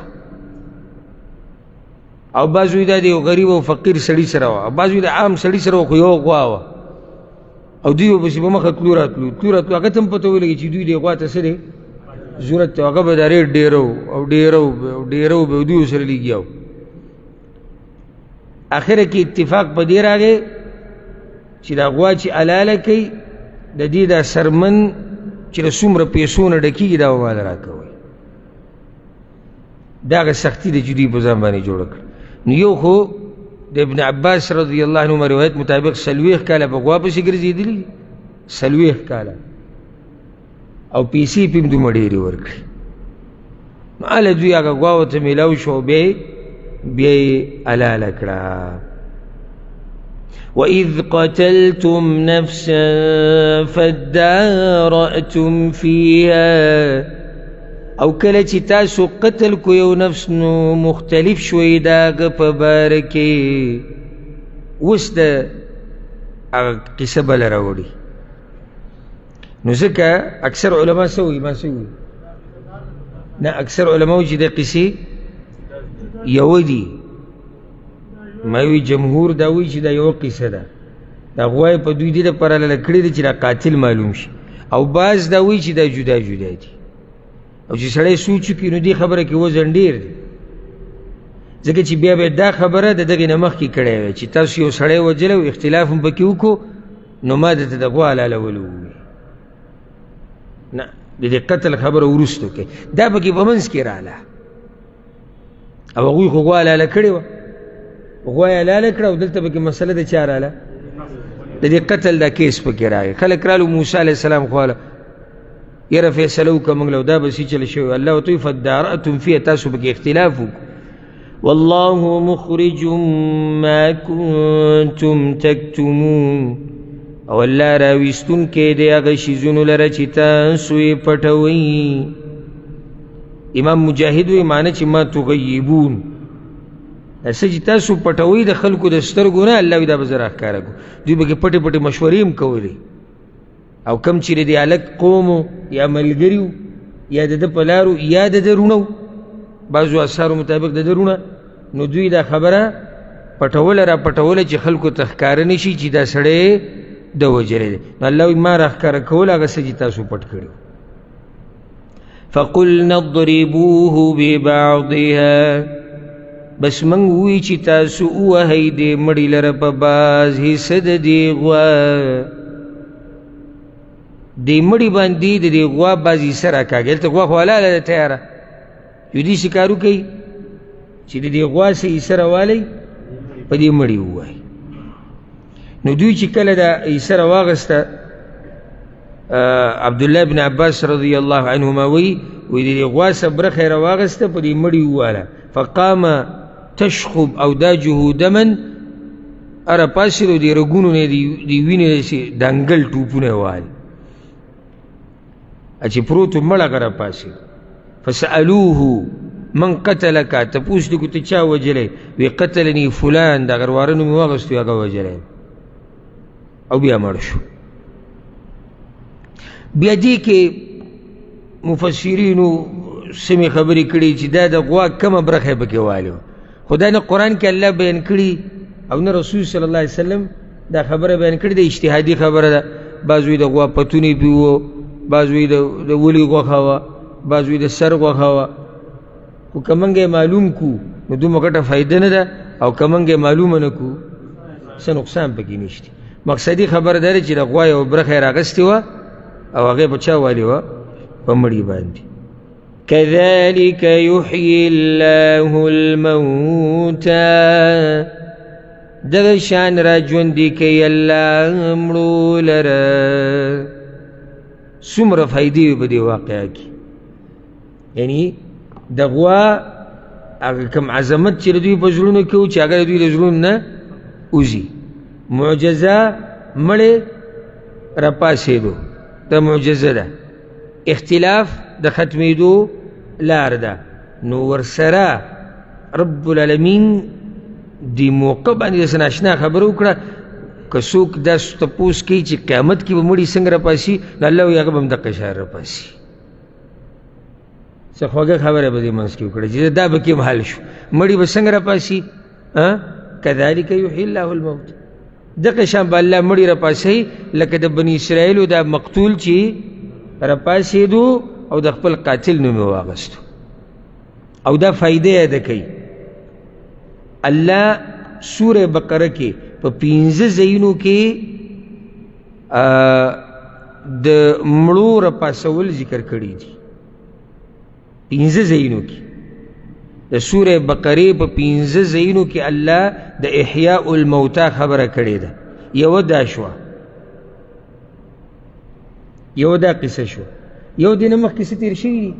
او بعض وی دا د یو غریب او فقیر سړي سره وه او بعض وی د عام سړي سره وه خو یو غوا وه او دوی به پسې په مخه تلو راتلو هغه ته هم پته ولګي چې دوی دې غوا ته څه دی ضرورت دی هغه به دا ډېر ډېره به دوی سره لګیا و اخره کې اتفاق په دې راغی چې دا غوا چې حلاله کوي د دې دا سرمن چې د څومره پیسو نه ډکېږي دا به ماله راکوئ دا هغه سختي ده چې دوی په ځان باندې جوړه کړه نو یو خو د ابن عباس رضی الله عنهما روایت مطابق 40 کاله په غوا پسې ګرځېدلي 40 کاله او پیسې پې هم دومره ډېرې ورکړي نو هله دوی هغه غوا ورته میلاو شو بیا یې حلاله کړه وَإِذْ قَتَلْتُمْ نَفْسًا فَادَّارَأْتُمْ فِيهَا او کله چې تاسو قتل کو یو نفس نو مختلف شوی د هغه په باره کې اوس د هغه قصه بله راوړي نو ځکه اکثر علما څه وایي ما څه وایي نه اکثر علما وایي چې د قصې یوه دي ما وی جمهور دا وی چې دا یو قصه ده دا غوای په دوی دې لپاره لاله کړې ده چې دا قاتل معلوم شي او بعض دا وی چې دا جدا جدا دي او چې سړی سوچ وکړي نو دې خبره کې وزن ډېر دی ځکه چې بیا به دا خبره د دغې نه مخکې کړی وی چې تاسو یو سړی وجلی او اختلاف هم پکې وکړو نو ما درته د غوا حلالولو ووایي نه د دې قتل خبره وروستو کې دا پکې په منځ کې راغله او هغوی خو غوا حلاله کړې وه غوا یې حلاله کړه او دلته پکې مسله د چا راغله د دې قتل دا کیس پکې راغی خلک رالو موسی علیه السلام خو واله یاره فیصله وکړه موږ له دا به سي چله شوی الله ورته وایي فادارأتم فیه تاسو پکې اختلاف وکړو والله مخرج ما کنتم تکتمون او الله راویستونکی دی هغه شیزونو لره چې تاسو یې پټوئ امام مجاهد وایي معنی چې ما تغیبون څه چې تاسو پټوئ د خلکو د سترګو نه الله وایي دا به زه راښکاره کړو دوی به کې پټې پټې مشورې هم کولې او کم چې د هلک قوم یا ملګري یا د ده په لارو یا د ده رونه بعضو اثارو مطابق د ده رونه نو دوی دا خبره پټوله را پټوله چې خلکو ته ښکاره نه شي چې دا سړی ده وجلی دی نو الله وایي ما راښکاره کول هغه څه چې تاسو پټ کړي فقلنا اضربوه ببعضها بس منګ وی چې تاسو ووهئ دې مړي لره په بعض حصه د دې غوا دې مړي باندې د دې غوا بعض حصه راکاږي هلته غوا خو حلاله ده تیاره یو داسې کار وکئ چې د دې غوا څه حصه راوالی په دې مړي ووایي نو دوی چې کله دا حصه راواغسته عبدالله بن عباس رضی الله عنهما وی د دې غوا څه برخه یې راواغسته په دې مړي وواله فقام تشخب او دا جهودمن اره پاسېد او دې رګونو نه دې وینې داسې دنګل ټوپونه یې وهل چې پروت و مړ هغه راپاسېد فسألوه من قتلک تپوس دې کو ته چا وجلی وی قتلني فلان د غرواره نوم یې واغستو هغه وجلی او بیا مړ شو بیا دې کې مفسرینو سمې خبرې کړي چې دا د غوا کمه برخه پکې والی وه، خو دا نه قرآن کې الله بیان کړي او نه رسول صلی الله علیه وسلم دا خبره بیان کړي. د اجتهادي خبره ده، بعض وایي د غوا پتونې پې وه، بعض وایي د ولي غوښه وه، بعض وایي د سر غوښه وه. خو که موږ یې معلوم کړو نو دومره ګټه فایده نه ده، او که موږ یې معلومه نه کړو څه نقصان پکې نشته. مقصدي خبره دا ده چې د غوا یوه برخه یې راغستې وه او هغه په چا والی وه؟ په مړي باندې. كذلك يحيي الله الموتى، دغه شان را ژوندي کوي الله مړو لره. څومره فایدې په دې واقعه کې، یعنی د غوا هغه کوم عظمت چې د دوی په زړونو کې و چې هغه د دوی د زړونو نه وځي. معجزه مړې راپاڅېدو دا معجزه ده، اختلاف د ختمېدو لار ده. نو ورسره رب العالمین دی موقع باندې داسې ناشنا خبره وکړه. که څوک دا تپوس کوي چې قیامت کې به مړي څنګه راپاسي، نو الله وایي هغه به هم دقه شان راپاسي. څه خوږه خبره به دې منځ کې وکړه چې دا به کوم حال شو، مړي به څنګه راپاسي؟ کذلک یحیی الله الموت، دقه شان به الله مړي راپاسي لکه د بني اسرائیلو دا مقتول چې راپاسېدو او د خپل قاتل نوم یې واغستو. او دا فایده یې ده کوي. الله سوره بقره کې په 15 ځایونو کې د مړو راپاسول ذکر کړي دي. 15 ځایونو کې د سوره بقره په 15 ځایونو کې الله د احیاء الموتى خبره کړې ده. یو دا شوه، یو دا قصه شو، یو دې نه مخکې څه تېر شوي دي.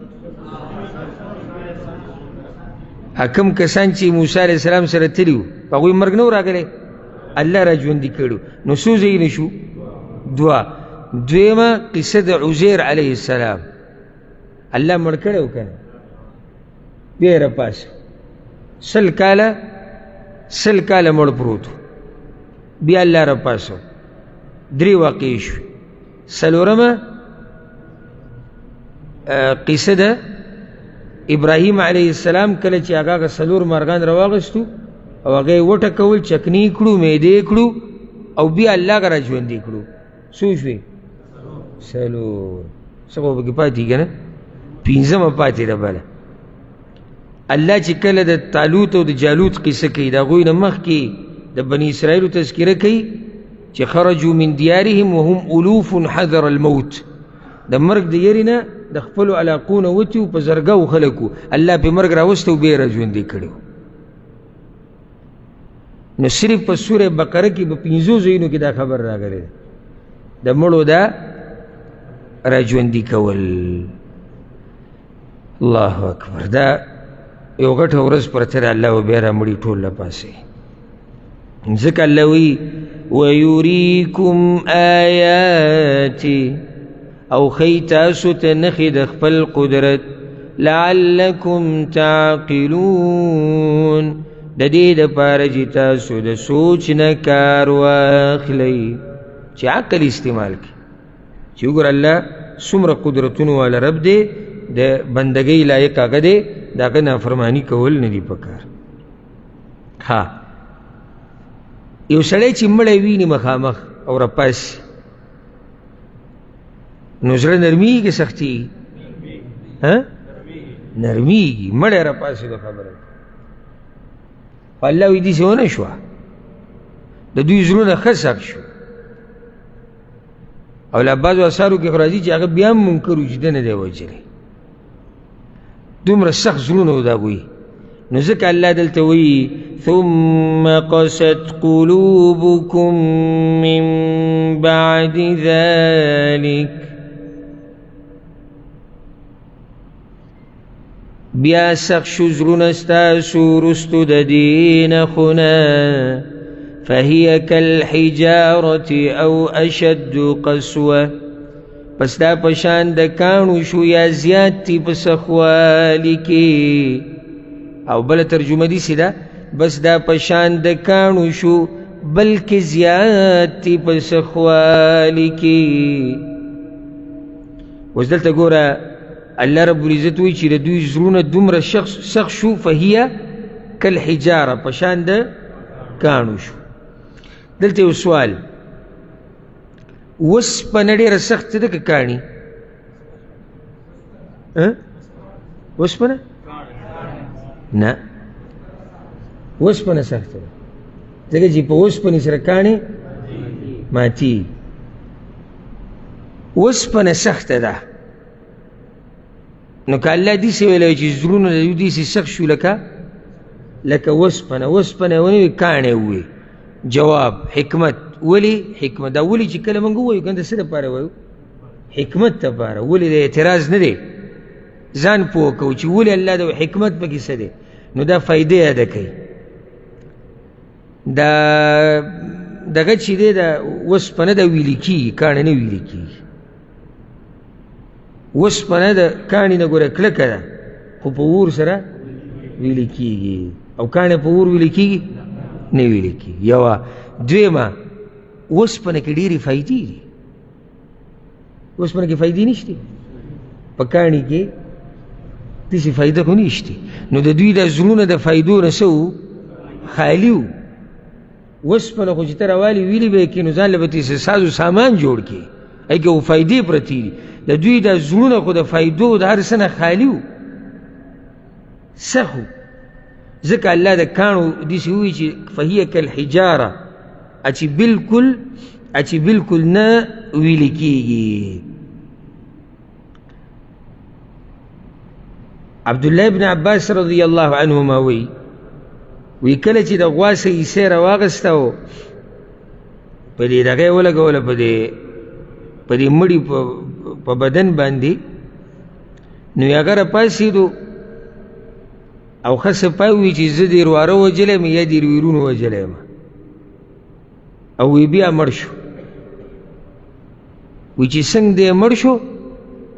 حکم کسان چې موسی علیه السلام سره تلي وو هغوی مرګ نه و راغلی، الله را ژوندي کړي. نو څو ځایونه شو؟ دویمه قصه د عزیر علیه السلام، الله مړ کړی و که نه، بیا یې راپاسه. 100 کاله مړ پروت و، بیا الله راپاسه. 3 واقعې شوې. 4مه قصه ده ابراهیم علیه السلام کله چې هغه 4 مارغان راواغستو او هغه یې وټکول، چکنی کړو، معدې کړو او بیا الله هغه را ژوندي کړو. څو شوې؟ 4. څه خو پکې پاتې که نه؟ 15مه پاتې ده بله. الله چې کله د طالوت او د جالوت قصه کوي د هغوی نه مخکې د بني اسرائیلو تذکره کوي چې خرجوا من دیارهم وهم الوف حذر الموت، د مرګ د یرې نه د خپلو علاقو نه وتي و، په زرګو خلکو الله پې مرګ راوسته و بیا یې را ژوندي کړي و. نو صرف په سوره بقره کې په 15 ځایونو کې دا خبر راغلی ده د مړو دا را ژوندي کول. الله اکبر. دا یو غټه ورځ پرته ده، الله به بیا را مړي ټول راپاسي. ځکه الله وایي ویریکم آیاتي، او ښیي تاسو ته نښې د خپل قدرت، لعلکم تعقلون، د دې دپاره چې تاسو د سوچ نه کار واخلئ، چې عقل استعمال کړي. چې وګوره الله څومره قدرتونو والا رب دی، د بندګۍ لایق هغه دی، د هغه نافرماني کول نه دي پکار. یو سړی چې مړی ویني مخامخ او راپاسي نو زړه نرمیږي که سختېږي؟ نرمیږي. مړی راپاسېدو خبره، خو الله وایي داسې ونه شوه، د دوی زړونه ښه سخت شو. او له بعضو اثارو کې خو راځي چې هغه بیا هم منکر و چې ده نه دی وجلی، دومره سخت زړونه و د هغوی. نو ځکه الله دلته وایي ثم قست قلوبكم من بعد ذلك، بیا سخت شو زړونه ستاسو وروستو د دې نه خونه، فهي كالحجارة او اشد قسوه، پس دا پشان د کاڼو شو یا زیات تی په سخوالي کې. او بل ترجمه دي سیده بس دا پشان د کاڼو شو بلکې زیات تی په سخوالي کې. اوس دلته ګوره الله رب العزت وایي چې د دوی زړونه دومره سخت شو فهي کالحجاره په شان د کاڼو شو. دلته یو سوال، اوسپنه ډېره سخته ده که کاڼي؟ اوسپنه؟ نه، اوسپنه سخته ده ځکه چې په اوسپنې سره کاڼي ماتي. اوسپنه سخته ده، نو که الله داسې ویلی چې زړونه د دوی داسې سخت شو لکه اوسپنه ونه وي کاڼی ووي. جواب حکمت. ولې حکمت؟ دا ولې چې کله موږ ووایو کنه د څه دپاره وایو؟ حکمت دپاره. ولې د اعتراض نه دی، ځان پوه کوو چې ولې الله د حکمت پکې څه دی. نو دا فایده یاده کوي. دا دغه چې دی دا اوسپنه د ویلې کېږي، کاڼی نه ویلې کېږي. اوسپنه د کاڼي نه ګوره کلکه ده خو په اور سره ویلې کېږي، او کاڼی په اور ویلې کېږي نه ویلې کېږي. یوه. دویمه، اوسپنه کې ډېرې فایدې دي. اوسپنه کې فایدې نشته، په کاڼي کې داسې فایده خو نشته. نو د دوی د زړونه د فایدو نه څه وو؟ خالي وو. اوسپنه خو چې ته راوالې ویلې به یې کړې نو ځان له به ترې ساز و سامان جوړ کړې، هغې کې خو فایدې پرتې دي. د دوی د زړونه خو د فایدو د هر څه نه خالي وو، سخت وو. ځکه الله د کاڼو داسې ووایي چې فهي کالحجاره، چې بالکل نه ویلې کېږي. عبدالله ابن عباس رضی الله عنهما وی کله چې د غوا سیسې راواغسته او په دې دغه یې ولګوله په دې مړي په بدن باندې، نو هغه راپاڅېدو او ښه سپی وي چې زه دې رواره وجلی یم یا دې ویرونه وجلی یم، او وی بیا مړ شو. وی چې څنګه دی مړ شو؟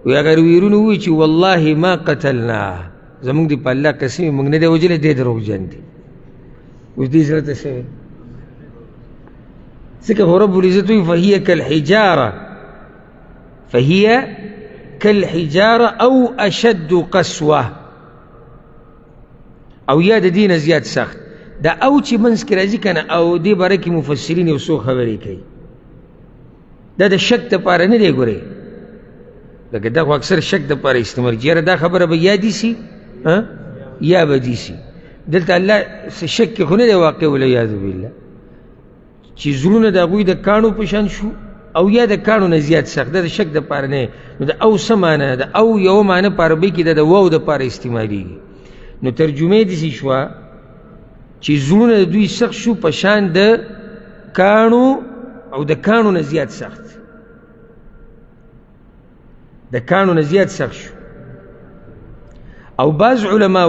وی هغه ویرونه ووایي چې والله ما قتلناه، زمونږ دې په الله قسم موږ نه دی وجلی، دی دروغجن دی. اوس دې زړه ته څه وی؟ ځکه خو رب العزت وایي فهي کالحجاره او اشد قسوه، او یا د دې نه زیات سخت. دا او چې منځ کې راځي که نه، او دې باره کې مفسرین یو څو خبرې کوي. دا د شک دپاره نه دی ګورې، لکه دا خو اکثر شک دپاره استعمال کېږي، یاره دا خبره به یا دي سي یا به دي سي. دلته الله شک کې خو نه دی واقع، والعیاذ بالله، چې زړونه د هغوی د کاڼو په شان شو او یا د کاڼو نه زیات سخت. دا د شک دپاره نه. نو د او څه معنی ده؟ او یوه معنی په عربۍ کې د واو دپاره استعمالېږي. نو ترجمه یې داسې شوه چې زړونه د دوی سخت شو په شان د کاڼو، او د کاڼو نه زیات سخت، د کاڼو نه زیات سخت شو. او بعض علما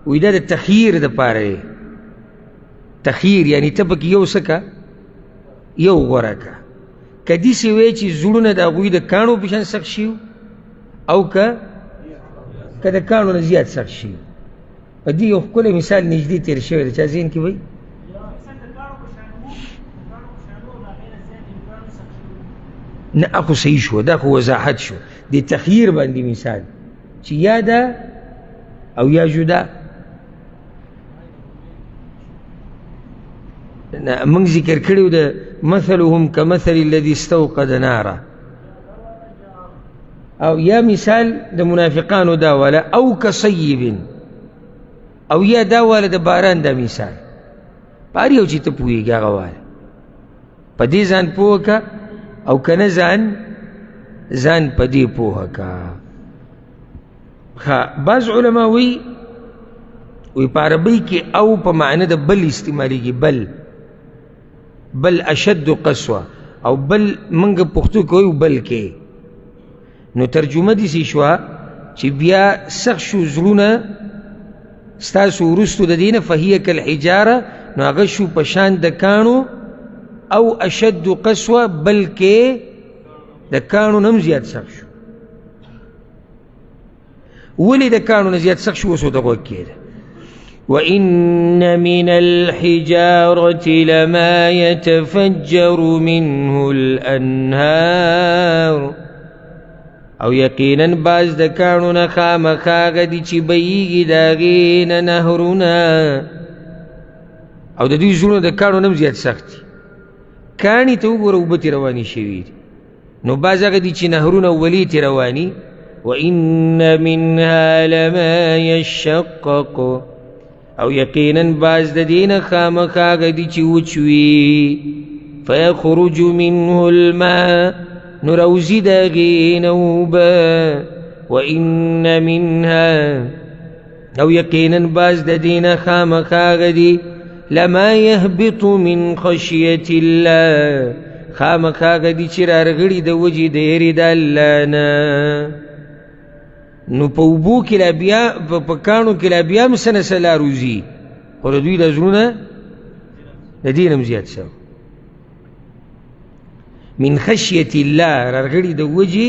وی دا د تخییر دپاره دی. تخییر یعنی ته پکې یو څه که یو غوره که. که داسې وی چې زړونه د هغوی د کاڼو په شان سخت شي، او که د کاڼو نه زیات سخت شي. په دې یو ښکلی مثال نږدې تېر شوی دی، چا ذهن کې وایي؟ نه اخو صحیح شو، دا خو وضاحت شو. د تخییر باندې مثال چې یا ده او یا جدا. موږ ذکر کړی د مثلهم کمثل الذي استوقد نارا، او یا مثال د منافقانو دا والا، او کصیب، او یا دا والا د باران دا مثال. په هر یو چې ته پوهېږي هغه والا، په دې ځان پوه که، او که نه ځان په دې پوهه که. بعض علما وی په عربۍ کې او په معنی د بل استعمالېږي، بل اشد قسوه، او بل منګ پښتو کې وایو بل کې. نو ترجمه داسې شوه چې بیا سخت شو زړونه ستاسو وروستو د دې نه، فهي کالحجاره، نو هغه شو په شان د کاڼو، او اشد قسوه، بلکې د کاڼو نه هم زیات سخت شو. ولې د کاڼو نه زیات سخت شو؟ اوس ورته غوږ کېده. وإن من الحجارة لما يتفجر منه الأنهار او یقینا باز د کانو نه خامخا هغه دي چې بهیږي د هغې نه نهرونه او د دوی زړونه د کاڼو نه هم زیات سخت دي. کاڼي ته وګوره اوبه ترې روانې شوي دي، نو بعض هغه دي چې نهرونه ولې ترې رواني. وإن منها لما يشقق او یقینا باز د دې نه خامخا هغه دي چې وچ وي. فيخرج منه الماء نو راوځي د هغې نه اوبه. وإن منها او یقینا باز د دې نه خامخا هغه دي لما يهبط من خشية الله خامخا هغه دي چې رارغړي د وجې د یېرې د الله نه. نو په اوبو کې لا بیا په کاڼو کې لا بیا هم څه نه څه لا روځي، خو د دوی د زړونه د دې نه هم زیات څه من خشیة الله رارغړي د وجې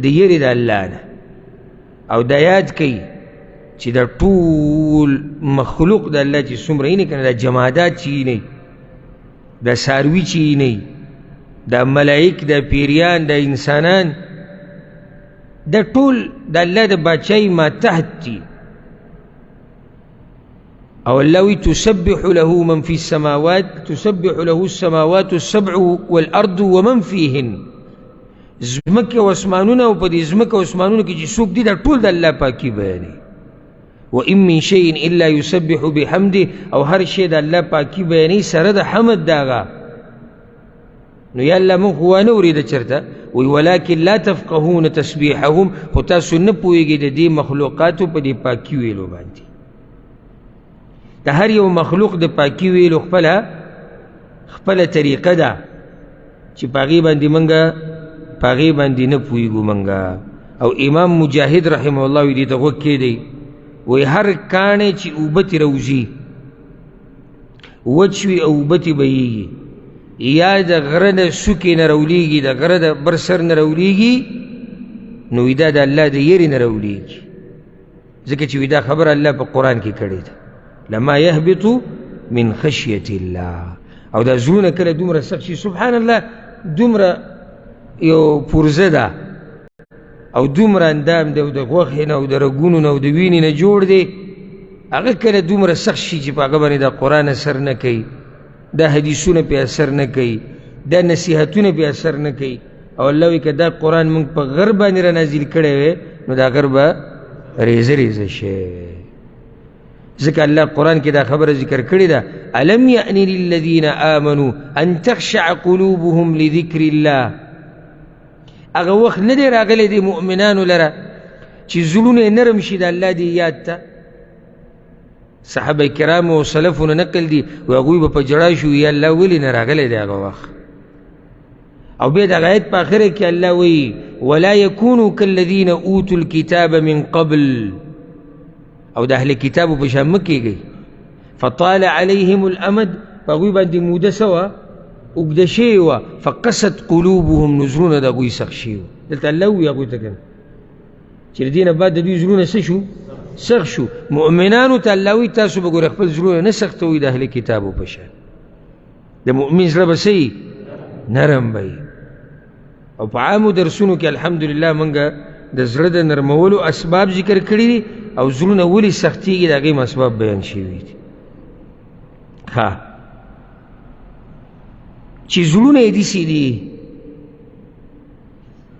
د یېرې د الله نه. او دا یاد کوي چې دا ټول مخلوق د الله چې څومره یې نه که نه دا جمادات چې یې نه دا څاروي چې یې نه دا ملائک دا پیریان دا انسانان دا ټول د الله د بادشاهۍ ما تحت دي. او الله وی تسبح له من في السماوات تسبح له السماوات السبع والارض ومن فيهن. زمکه او اسمانونه او په دې زمکه او اسمانونو کې چې څوک دي دا ټول د الله پاکي بیانوي. وإن من شيء إلا يسبح بحمده او هر شی د الله پاکي بیانوي سره د حمد داغه. نو یا الله موږ خو وانه اورېده چېرته وی ولکن لا تفقهون تسبیحهم خو تاسو نه پوهېږئ د دې مخلوقاتو په دې پاکي ویلو باندې. د هر یو مخلوق د پاکي ویلو خپله طریقه ده چې په هغې باندې موږ په هغې باندې نه پوهېږو موږ. او امام مجاهد رحمه الله وی دې ته غوږ کېدی وی هر کاڼی چې اوبه ترې راوځي وچ وي او اوبه ترې بهیږي یا د غره د څوکې نه راولیږي د غره د بر سر نه راولیږي نو وی دا د الله د یېرې نه راولیږي، ځکه چې وی دا خبره الله په قرآن کې کړې ده لما يهبط من خشية الله. او دا زړونه کله دومره سخت شي سبحان الله دومره یو پرزه ده او دومره اندام دی او د غوښې نه او د رګونو نه او د وینې نه جوړ دی، هغه کله دومره سخت شي چې په هغه باندې دا قرآن اثر نه کوي، دا حدیثونه پې اثر نه کوي، دا نصیحتونه پې اثر نه کوي. او الله وایي که دا قرآن موږ په غر باندې را نازل کړی وی نو دا غر به ریزه ریزه شي. ځکه الله قرآن کې دا خبره ذکر کړې ده الم یأن للذین آمنوا ان تخشع قلوبهم لذکر الله. هغه وخت نه دی راغلی دی مؤمنانو لره چې زړونه یې نرم شي د الله دې یاد ته. صحابه کرامو او سلفونه نقل دي و هغوی به په جړا شو یا الله ولې نه راغلی دی هغه وخت. او بیا دغه آیت په آخره کې الله وایي ولا یکونوا کالذین اوتوا الکتاب من قبل او د اهل کتابو په شان مه کېږئ فطال علیهم الامد په هغوی باندې موده څه وه اوږده شوې وه فقست قلوبهم نو زړونه د هغوی سخت شوي وه. دلته الله ووایي هغوی ته که نه چې د دې نه بعد د دوی زړونه څه شو سخت شو. مؤمنانو ته الله وایي تاسو به ګوره خپل زړونه نه سختوئ د اهل کتابو په شان. د مؤمن زړه به څه نرم به او په عامو درسونو کې الحمدلله موږ د زړه د نرمولو اسباب ذکر کړي دي او زړونه ولې سختېږي د هغې اسباب بیان شوي دي. چې زړونه یې داسې دي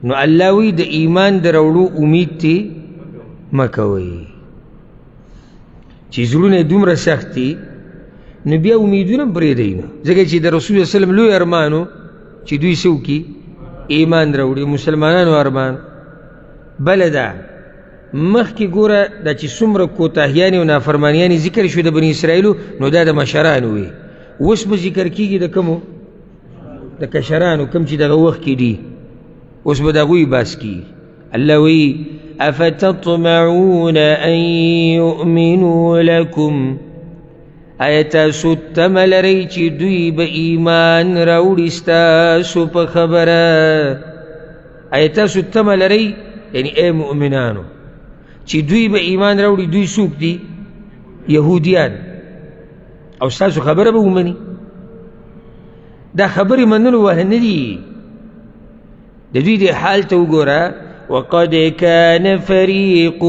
نو الله وایي د ایمان د راوړو امید ترې مه کوئ. چې زړونه یې دومره سخت دي نو بیا امیدونه هم پرېږدئ نه، ځکه چې د رسول الله وسلم لوی ارمانو چې دوی څه وکړي ایمان راوړي مسلمانانو ارمان. بله ده مخکې ګوره دا چې څومره کوتاهیانې او نافرمانیانې ذکر شو د بني اسرائیلو نو دا د مشرانو وي. اوس به ذکر کېږي د کومو د کشرانو کوم چې دغه وخت کې دي اوس به د هغوی باس کېږي. الله وایي افتطمعون ان یؤمنوا لکم آیا تاسو تمه لرئ چې دوی به ایمان راوړي ستاسو په خبره. آیا تاسو تمه لرئ یعنی ای مؤمنانو چې دوی به ایمان راوړي. دوی څوک دي؟ یهودیان. او ستاسو خبره به ومني؟ دا خبرې منلو وهل نه دي. د دوی د حال ته وګوره. وقد كان فريق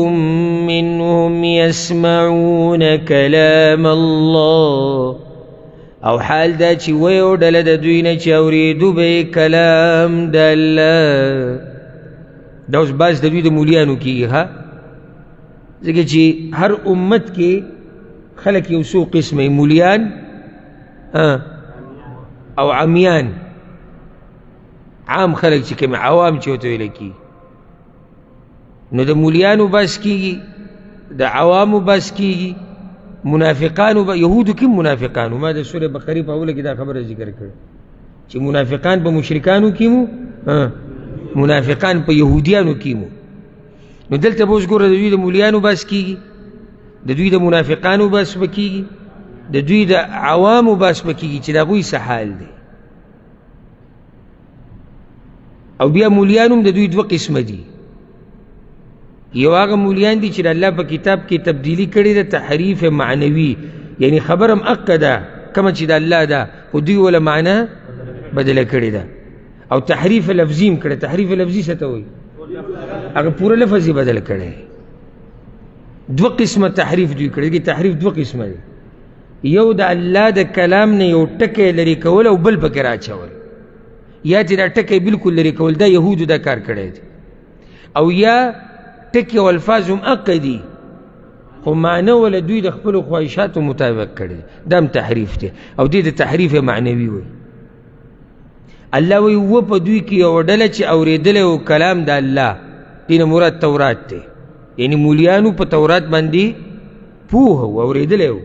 منهم يسمعون كلام الله، او حال دا چې ویو ډله د دوی نه چې اورېدو به کلام د الله. دا اوس بعض د دوی د مولیانو کېږي ها، ځکه چې هر امت کې خلک یو څو قسمه مولیان او عمیان. عام خلک چې کوم عوام چې ورته ویل کېږي، نو د مولیانو بس کېږي، د عوامو بس کېږي، منافقانو یهودو کې منافقانو. ما د سورې بقرې په اوله کې دا خبره ذکر کړه چې منافقان په مشرکانو کې مو، منافقان په یهودیانو کې مو. نو دلته به اوس ګوره د دوی د مولیانو بس کېږي، د دوی د منافقانو بس به کېږي، د دوی د عوامو بس به کېږي چې د هغوی څه حال دی. او بیا مولیان هم د دوی دوه قسمه دي. یو هغه مولیان دي چې د الله په کتاب کې تبدیلی کړې ده، تحریف معنوي، یعنی خبرم اقه ده کومه چې د الله ده، خو دوی ولا معنی بدله کړې ده. او تحریف لفظي هم کړی. تحریف لفظي څه ته وایي؟ هغه پوره لفظ یې بدل کړی. دوه قسمه تحریف دوی کړی. تحریف دوه قسمه دی، یو د الله د کلام نه یو ټکی لرې کول او بل پکې راچول، یا چې دا ټکی بالکل لرې کول. دا یهودو دا کار کړی دی. او یا ټکی او الفاظ هم اقه دي خو معنی ولا دوی د خپلو خواهشاتو مطابق کړی. دا هم تحریف دی، او دې د تحریف معنوي وایي. الله وایي و په دوی کې یو ډله چې اورېدلی و کلام د الله، دې نه مراد تورات دی. یعنی مولیانو په تورات باندې پوه و، اورېدلی و.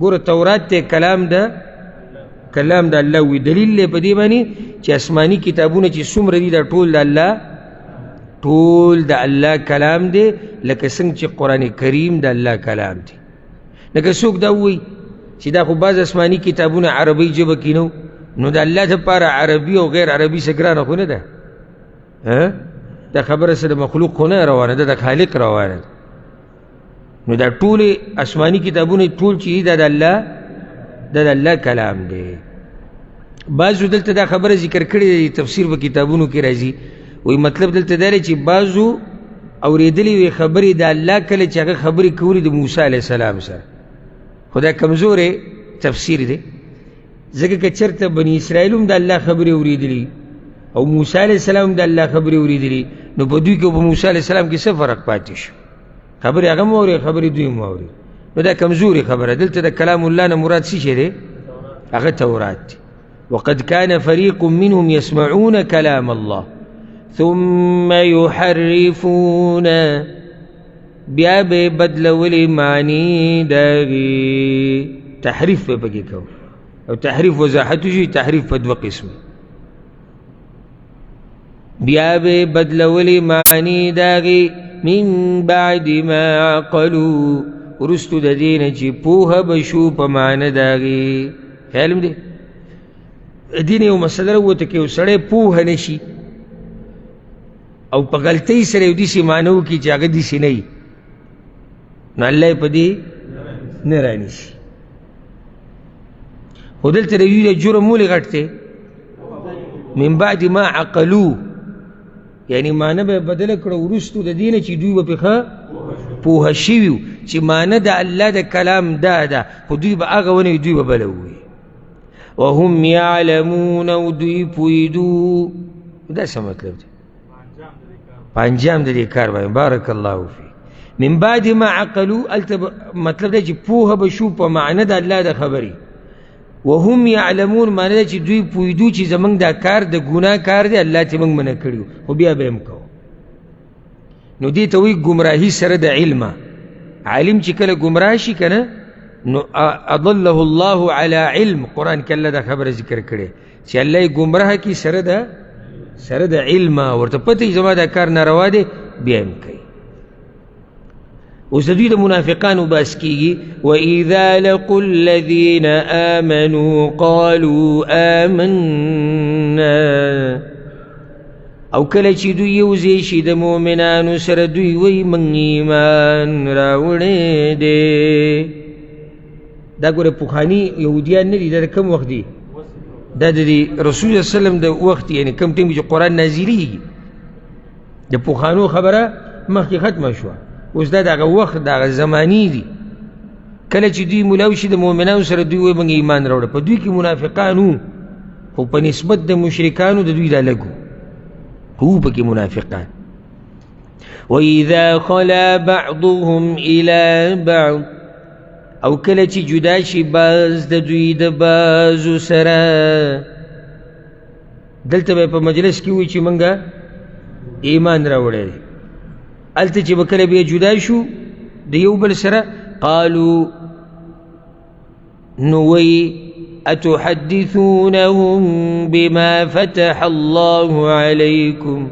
ګوره تورات ته کلام د الله وي. دلیل دی په دې باندې چې آسماني کتابونه چې څومره دي دا ټول د الله، ټول د الله کلام دی، لکه څنګه چې قرآن کریم د الله کلام دی. لکه څوک دا وایي چې دا خو بعض آسماني کتابونه عربي ژبه کې نه، نو د الله دپاره عربي او غیر عربي څه ګرانه خو نه ده. دا خبره څه د مخلوق خو نه روانه ده، د خالق روانه ده. نو دا ټول آسماني کتابونه ټول چې دا د الله کلام دی. بعضو دلته دا خبره ذکر کړې دی، تفسیر په کتابونو کې راځي، وی مطلب دلته دا دی چې بعضو اورېدلې وي خبرې د الله کله چې هغه خبرې کولې د موسی علیه السلام سره. خو دا کمزورې تفسیر دی، ځکه که چېرته بني اسرائیل هم د الله خبرې اورېدلي او موسی علیه السلام هم د الله خبرې اورېدلي، نو په دوی کې په موسی علیه السلام کې څه فرق پاتې شو؟ خبرې هغه هم اوري، خبرې دوی هم اوري. نو دا کمزورې خبره. دلته د کلام الله نه مراد څه شی دی؟ هغه تورات دی. وقد كان فريق منهم يسمعون كلام الله ثم يحرفون، بیا به بدلولی معنی داغي. تحریف به پکې کو، او تحریف وضاحت شي. تحریف په دوه قسم، بیا به بدلولی معنی داغي من بعد ما عقلوا، ورستو د دین چې پوهه بشو په معنی داغي. خیالم دی دین یو مسله وته کې سړی پوهه نشي او په غلطۍ سره یو داسې معنی وکړي چې هغه داسې نه وي، نو الله یې په دې نه رانیسي. خو دلته د دوی د جرم ولې غټ دی؟ من بعد ما عقلو، یعنی معنی به یې بدله کړه وروستو د دې نه چې دوی به پرې ښه پوهه شوي وو چې معنی د الله د کلام دا ده، خو دوی به هغه ونه وي، دوی به بله ووایي. وهم یعلمون، او دوی پوهېدو. دا څه مطلب دی؟ په انجام د دې کار باندې. بارک الله فی. من بعد ما عقلو، الته مطلب دی چې پوهه به شو په معنی د الله د خبرې. وهم یعلمون معنی دی چې دوی پوهېدو چې زموږ دا کار د ګناه کار دی، الله چې موږ منع کړي، خو بیا به هم کوو. نو دې ته وایي ګمراهي سره د علمه. عالم چې کله ګمراه شي که نه، نو اضله الله على علم. قرآن کې الله دا خبره ذکر کړې چې الله یې ګمراه کي سره د علمه، ورته پته زما دا کار ناروا دی، بیا هم کوي. اوس د دوی د منافقانو بحث کېږي. وَإِذَا لَقُوا الَّذِينَ آمَنُوا قَالُوا آمَنَّا، او کله چې دوی یوځای شي د مؤمنانو سره، دوی وایي موږ ایمان راوړی دی. دا ګوره پخواني یهودیان نه دي، دا د کوم وخت دي؟ دا د رسول الله صلی الله علیه وسلم د وخت یعنی کم ټیم چې قرآن نازلیږي د پوخانو خبره مخکې ختمه شوه، اوس دا دغه وخت دغه زماني دي. کله چې دوی ملاو شي د مؤمنانو سره دوی وایي موږ ایمان راوړه، په دوی کې منافقان وو خو په نسبت د مشرکانو د دوی دا لږ وو پکې منافقان. وَإِذَا خَلَا بَعْضُهُمْ إِلَىٰ بَعْضٍ او کله چې جدا شي باز د دوی د بازو سره. دلته به په مجلس کې وایي چې موږ ایمان راوړی دی، هلته چې به کله بیا جدا شو د یو بل سره قالوا نو وایي أتحدثونهم بما فتح الله عليكم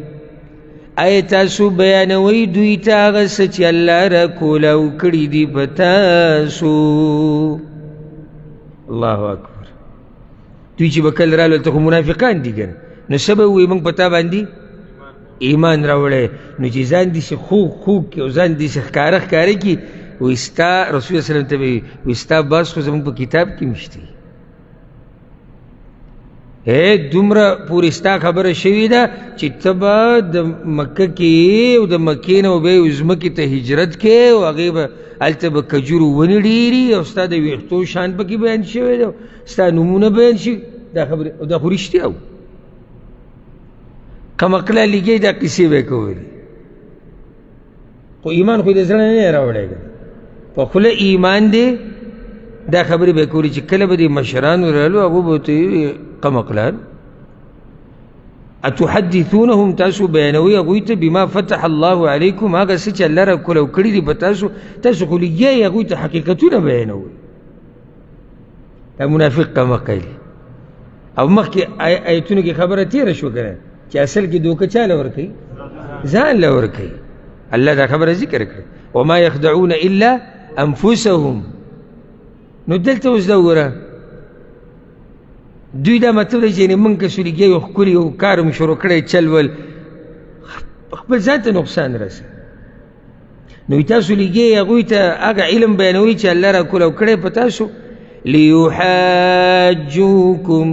آیا تاسو بیانوي دوی ته هغه څه چې الله راکولاو کړي دي په تاسو. الله اکبر. دوی چې به کله رالو هلته خو منافقان دي که نه، نو څه به ووایي موږ په تا باندې ایمان راوړی، نو چې ځان داسې خوږ خوږ کړي او ځان داسې ښکاره ښکاره کړي وایي ستا رسول الله صلی ته به وایي ستا بس خو زموږ په کتاب کې مشته دومره پورې ستا خبره شوې ده چې ته به د مکه کې او د مکې نه به یې ځمکې ته هجرت کې او هغې به هلته به کجورو ونې ډېري او ستا د ویښتو شان پکې بیان شوی دی، ستا نومونه بیان شوي. دا خبرې او دا خو رښتیا وو. کمقله لګی دا قصې به یې کولې، خو ایمان خو یې د زړه نه یې راوړی په خوله ایمان دی. دا خبرې به یې کولې چې کله به دې مشرانو رالو هغو به ورته ویل قمقلان اتحدثونهم تاسو بیانوي هغوی ته بما فتح الله علیکم هغه څه چې الله راکولاو کړي دي په تاسو، تاسو خو لګیایي هغوی ته حقیقتونه بیانوي. دا منافق قمقل. او مخکې آیتونو کې خبره تېره شوه که نه چې اصل کې دوکه چا له ورکوي؟ ځان له ورکوي. الله دا خبره ذکر کړه وما یخدعون الا انفسهم. نو دلته اوس دا وګوره دوی دا مطلب دی چې موږ که سولګي یو ښکلي یو کار مو شروع کړی چل ول خپل ځان ته نقصان رسوي. نو تاسو لګي هغوی ته هغه علم بیانوي چې الله راکولاو کړی په تاسو لیحاجوکم.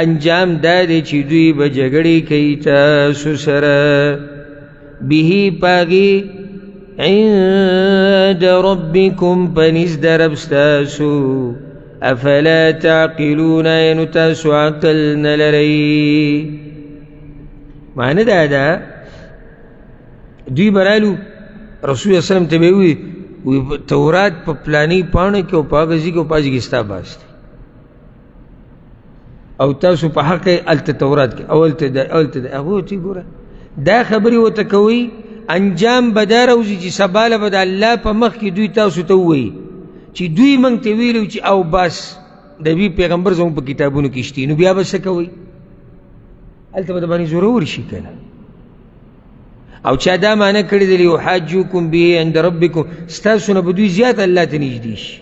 انجام دا دی چې دوی به جګړې کوي تاسو سره به پاغي عند ربکم پنیز در رب ستاسو. افلا تعقلون اینو تاسو عقل نلری. معنی دا دا دوی برالو رسول الله سلام ته به وي تورات په پلانی پاڼه کې او په هغه ځای کې او په هغه ځای کې ستا باس دی او تاسو په حق هلته تورات کې اولته دا هغه ورته ګوره دا خبرې ورته کوئ انجام به دا راوځي چې سبا له به د الله په مخ کې دوی تاسو ته ووایي چې دوی موږ ته ویلي چې او بس د دوی پیغمبر زموږ په کتابونو کې شته، نو بیا به څه کوئ؟ هلته به د باندې زورور شي که نه. او چا دا معنی کړې ده لیحاجوکم به عند ربکم ستاسو نه به دوی زیات الله ته نږدې شي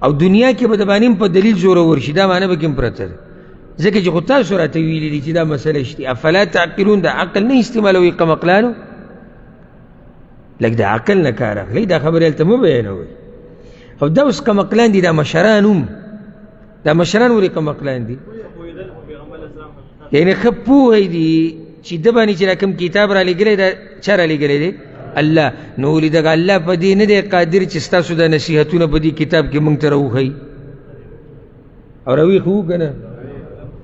او دنیا کې به د باندې په دلیل زورور شي. دا معنی به کوم پرته ده ځکه چې خو تاسو راته ویلي دي چې دا مسله شته. افلا تعقلون دا عقل نه استعمالوي قمقلانو لږ د عقل نه کار اخلئ. دا خبرې هلته مه بیانوئ. او دا اوس قمقلان دي دا مشران هم دا مشران ولې قمقلان دي؟ یعنې ښه پوهی دي چې ده باندې چې دا کوم کتاب را لېږلی دا چا را لېږلی دی؟ الله. نو ولې دغه الله په دې نه دی قادر چې ستاسو دا نصیحتونه په دې کتاب کې موږ ته راوښیي؟ او راویښ وو که نه؟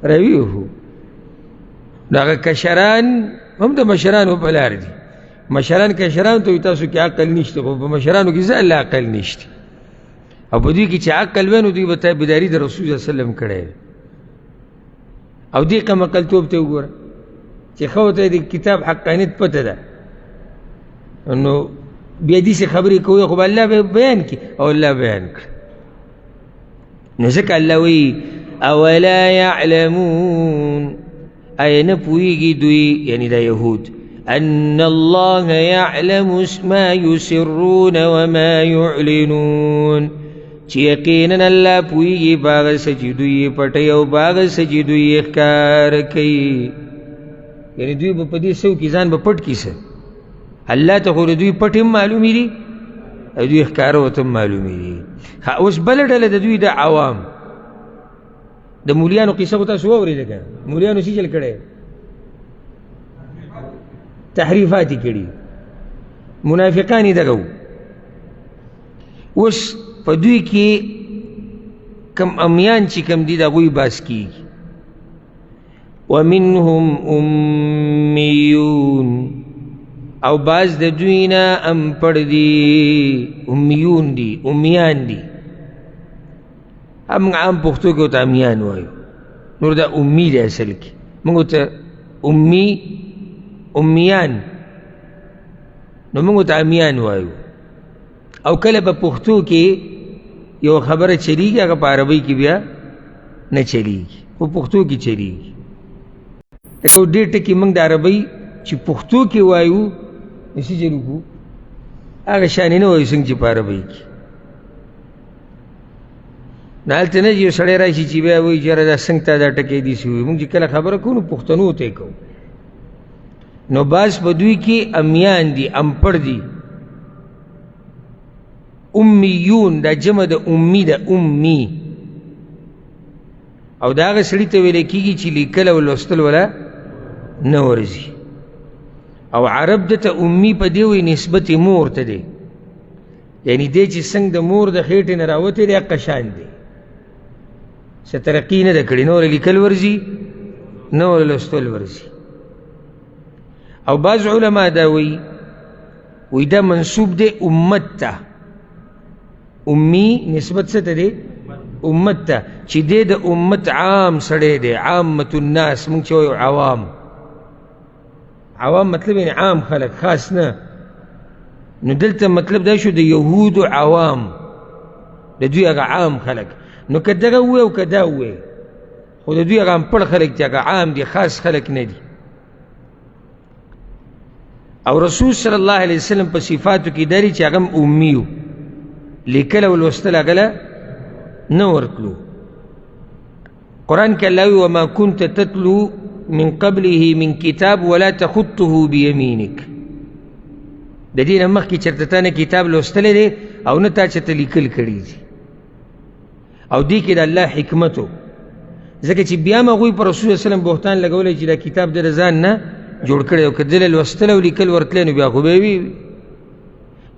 راویښ وو. نو هغه کشران هم د مشرانو په لار دي. مشران کشران ته تاسو کې عقل نشته، خو په مشرانو کې ځان له عقل نشته. او په دوی کې چې عقل وی نو دوی به تابعداري د رسول صلی الله علیه وسلم کړی. او دې قمقلتوب ته وګوره چې ښه ورته د کتاب حقانیت پته ده، نو بیا داسې خبرې کوي خو به الله به بیان کړي او الله بیان کړي. نو ځکه الله وایي اولا یعلمون آیا نه پوهېږي دوی یعنې دا یهود ان الله یعلم ما یسرون وما یعلنون چې یقینا الله پوهېږي په هغه څه چې دوی یې پټوي او په هغه څه چې دوی یې ښکاره کوي. یعنې دوی به په دې څه وکړي ځان به پټ کړي څه الله ته خو د دوی پټ هم معلومې دي او دوی ښکاره ورته هم معلومې دي. اوس بله ډله د دوی د عوام د مولیانو قصه خو تاسو واورېده که مولیانو څه چل کړی تحریفات یې کړي منافقان یې دغه وو اوس په دوی کې کم امیان چې کم دي د هغوی باس کېږي ومنهم امیون او بعض د دوی نه امپړ دي امیون دي امیان دي هم عام پښتو کې ورته امیان وایو نور دا امي دی اصل کې موږ ورته امیان نو موږ ورته امیان وایو او کله په پښتو کې یو خبره چلیږي هغه په عربۍ کې بیا نه چلیږي خو پښتو کې چلیږي لکه ډېر ټکي موږ د عربۍ چې پښتو کې وایو نو څه چلو کړو هغه شانې نه وایو څنګه چې په عربۍ کې نه هلته نه یو سړی راشي چې بیا وایي چې یاره دا څنګه تا دا ټکی داسې وایي موږ چې کله خبره کوو نو پښتنو ته یې کوو نو بعض په دوی کې امیان دي امپړ دي امیون دا جمع د امی د امی او دا هغه سړي ته ویلی کېږي چې لیکل او لوستل ولا نه ورځي او عرب دته امی په دې وایي نسبت مور ته دی یعنی دی چې څنګه د مور د خېټې نه راوتی دی هغه شان دی څه ترقي نه ده کړې نه ورله لیکل ورځي نه ورله لوستل ورځي او بعض علما دا وایي دا منصوب دی امت ته امی نسبت څه ته دی امت ته چې دی د امت عام سړی دی عامة الناس مونږ چې وایو عوام عوام مطلب یعنی عام خلق خاص نه نو دلته مطلب دا شو د یهودو عوام د دوی هغه عام خلق نو که دغه ووایي او که دا ووایي خو د دوی هغه امپړ خلق چې هغه عام دي خاص خلق نه دي او رسول صلی الله علیه وسلم په صفاتو کې داري چې هغه امیو لیکل او لوستل هغه له نه ورتلو قرآن کې الله وایي وما كنت تتلو من قبله من کتاب ولا تخطه بيمينك د دې نه مخکې چېرته تا نه کتاب لوستلی دی او نه تا چېرته لیکل کړي دي او دې کې د الله حکمت و ځکه چې بیا هم هغوی په رسول الله وسلم بهتان لګولی چې دا کتاب د ځان نه جوړ کړی او که دله لوستل او لیکل ورتلی نو بیا خو به وي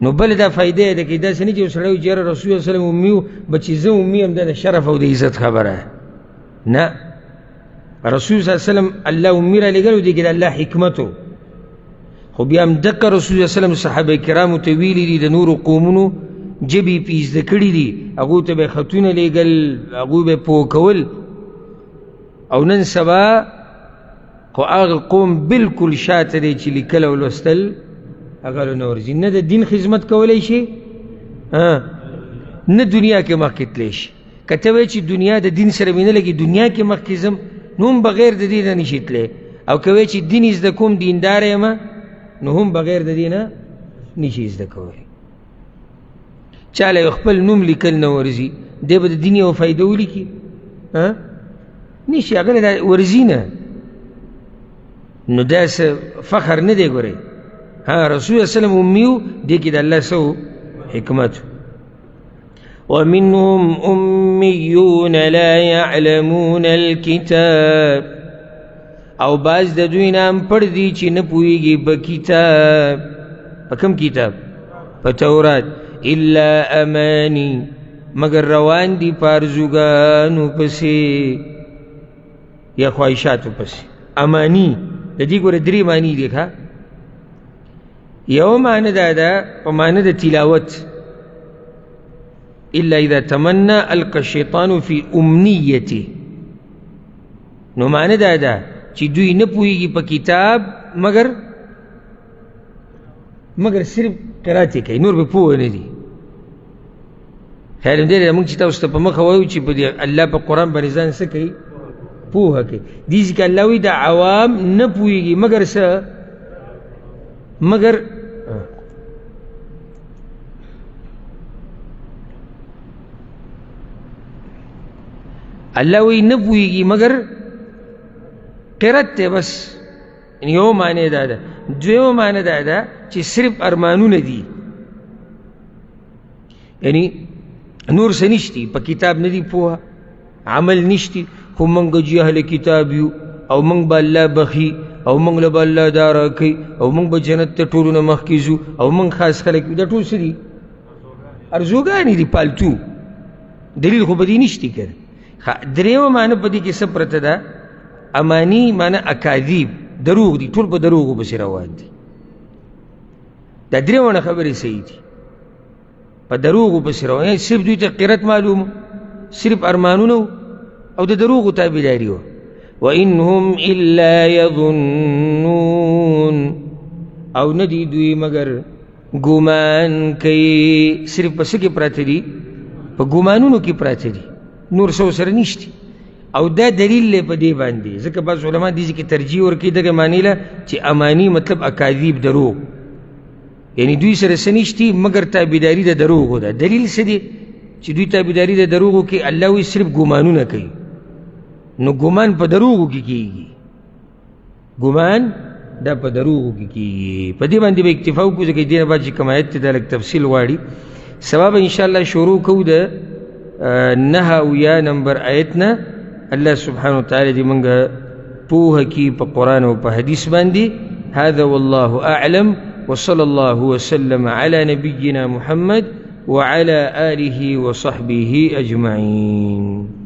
نو بل دا فایده ده کې داسې نه چې یو سړی وایي چې یاره رسول الله وسلم امي و به چې زه امي یم دا د شرف او د عزت خبره نه رسول صلی الله علیه وسلم الله امي را لېږلی و دې کې د الله حکمت و خو بیا هم دقه رسول الله وسلم صحابه کرامو ته ویلي دي د نورو قومونو ژبې پې زده کړي دي هغو ته به یې خطونه لېږل هغوی به یې پوه کول او نن سبا خو هغه قوم بلکل شاته دی چې لیکل او لوستل هغه له نه ورځي نه د دین خدمت کولی شي نه دنیا کې مخکې تللی شي که ته وایې چې دنیا د دین سره مې نه لګي دنیا کې مخکې ځم نو هم بغیر د دې نه نشي تللی او که وایې چې دین زده کوم دینداره یم نو هم بغیر د دې نه نشي زده کولی چاله یو خپل نوم لیکل نه ورځي دی به د دین یو فایده ولیکي نشي هغه نه ورځي نه نو دا فخر نه دی ګورئ رسول الله وسلم امیو دی کې د الله سو حکمت ومنهم امیون لا يعلمون الكتاب او بعض د دوی نه امپړ دي چې نه پوهېږي په کتاب په کوم کتاب په تورات الا امانی مگر روان دي په ارزوګانو پسې یا خواهشاتو پسې امانی د دې ګوره درې معنی دي ښه یو معنی دا ده په معنی د تلاوت الا اذا تمنى القى الشیطان فی امنیته نو معنی دا ده چې دوی نه پوهېږي په کتاب مگر صرف قرات یې کوي نور به پوه نه دي خیر دی موږ چې تاسو ته په مخه وایو چې په دې الله په قرآن باندې ځان څه کوي پوهه کوي دې ځکه الله وایي د عوام نه پوهېږي مگر څه مگر الله وایي نه پوهېږي مگر قرت دی بس یو معنی دا ده دویمه معنی دا ده چې صرف ارمانونه دي یعنی نور څه نشتی په کتاب نه دي پوهه عمل نشتی خو منګ جی اهل کتاب یو او منګ به الله بخي او منګ له به الله دا راکوي او منګ به جنت ته ټولو نه مخکې ځو او منګ خاص خلک دا ټول څه دي ارزوګانې دي پالتو دلیل خو په دې نشتی که درېیمه معنی په دې کې څه پرته ده اماني معنی اکاذیب دروغ دي ټول په دروغو پسې روان دي دا درېیمه خبرې صحیح دي په دروغو پسې روان صرف دوی ته قرت معلوم صرف ارمانونه او د دروغو تابعداري وه وإن هم إلا يظنون او ندی دوی مگر ګمان کوي صرف په څه کې پراته دي په ګمانونو کې پراته دي نور څه سره نشتی او دا دلیل دی په دې باندې ځکه بعض علما دې کې ترجیح ورکوي دغه معنی له چې امانی مطلب اکاذیب دروغ یعنی دوی سره څه نشتي مګر تابعداري د دروغو ده دلیل څه دی چې دوی تابعداري د دروغو کې الله وایي صرف ګمانونه کوي نو ګمان په دروغو کې کېږي ګمان دا په دروغو کې کېږي په دې باندې به اکتفا وکړو ځکه دې نه بعد چې کوم آیت دی دا لږ تفصیل غواړي سبا به انشاءالله شروع کوو د 9 نمبر آیت نه الله سبحانه وتعالى دې موږ پوهه کړي په قرآن او په حدیث باندې هذا والله أعلم وصلى الله وسلم على نبينا محمد وعلى آله وصحبه أجمعين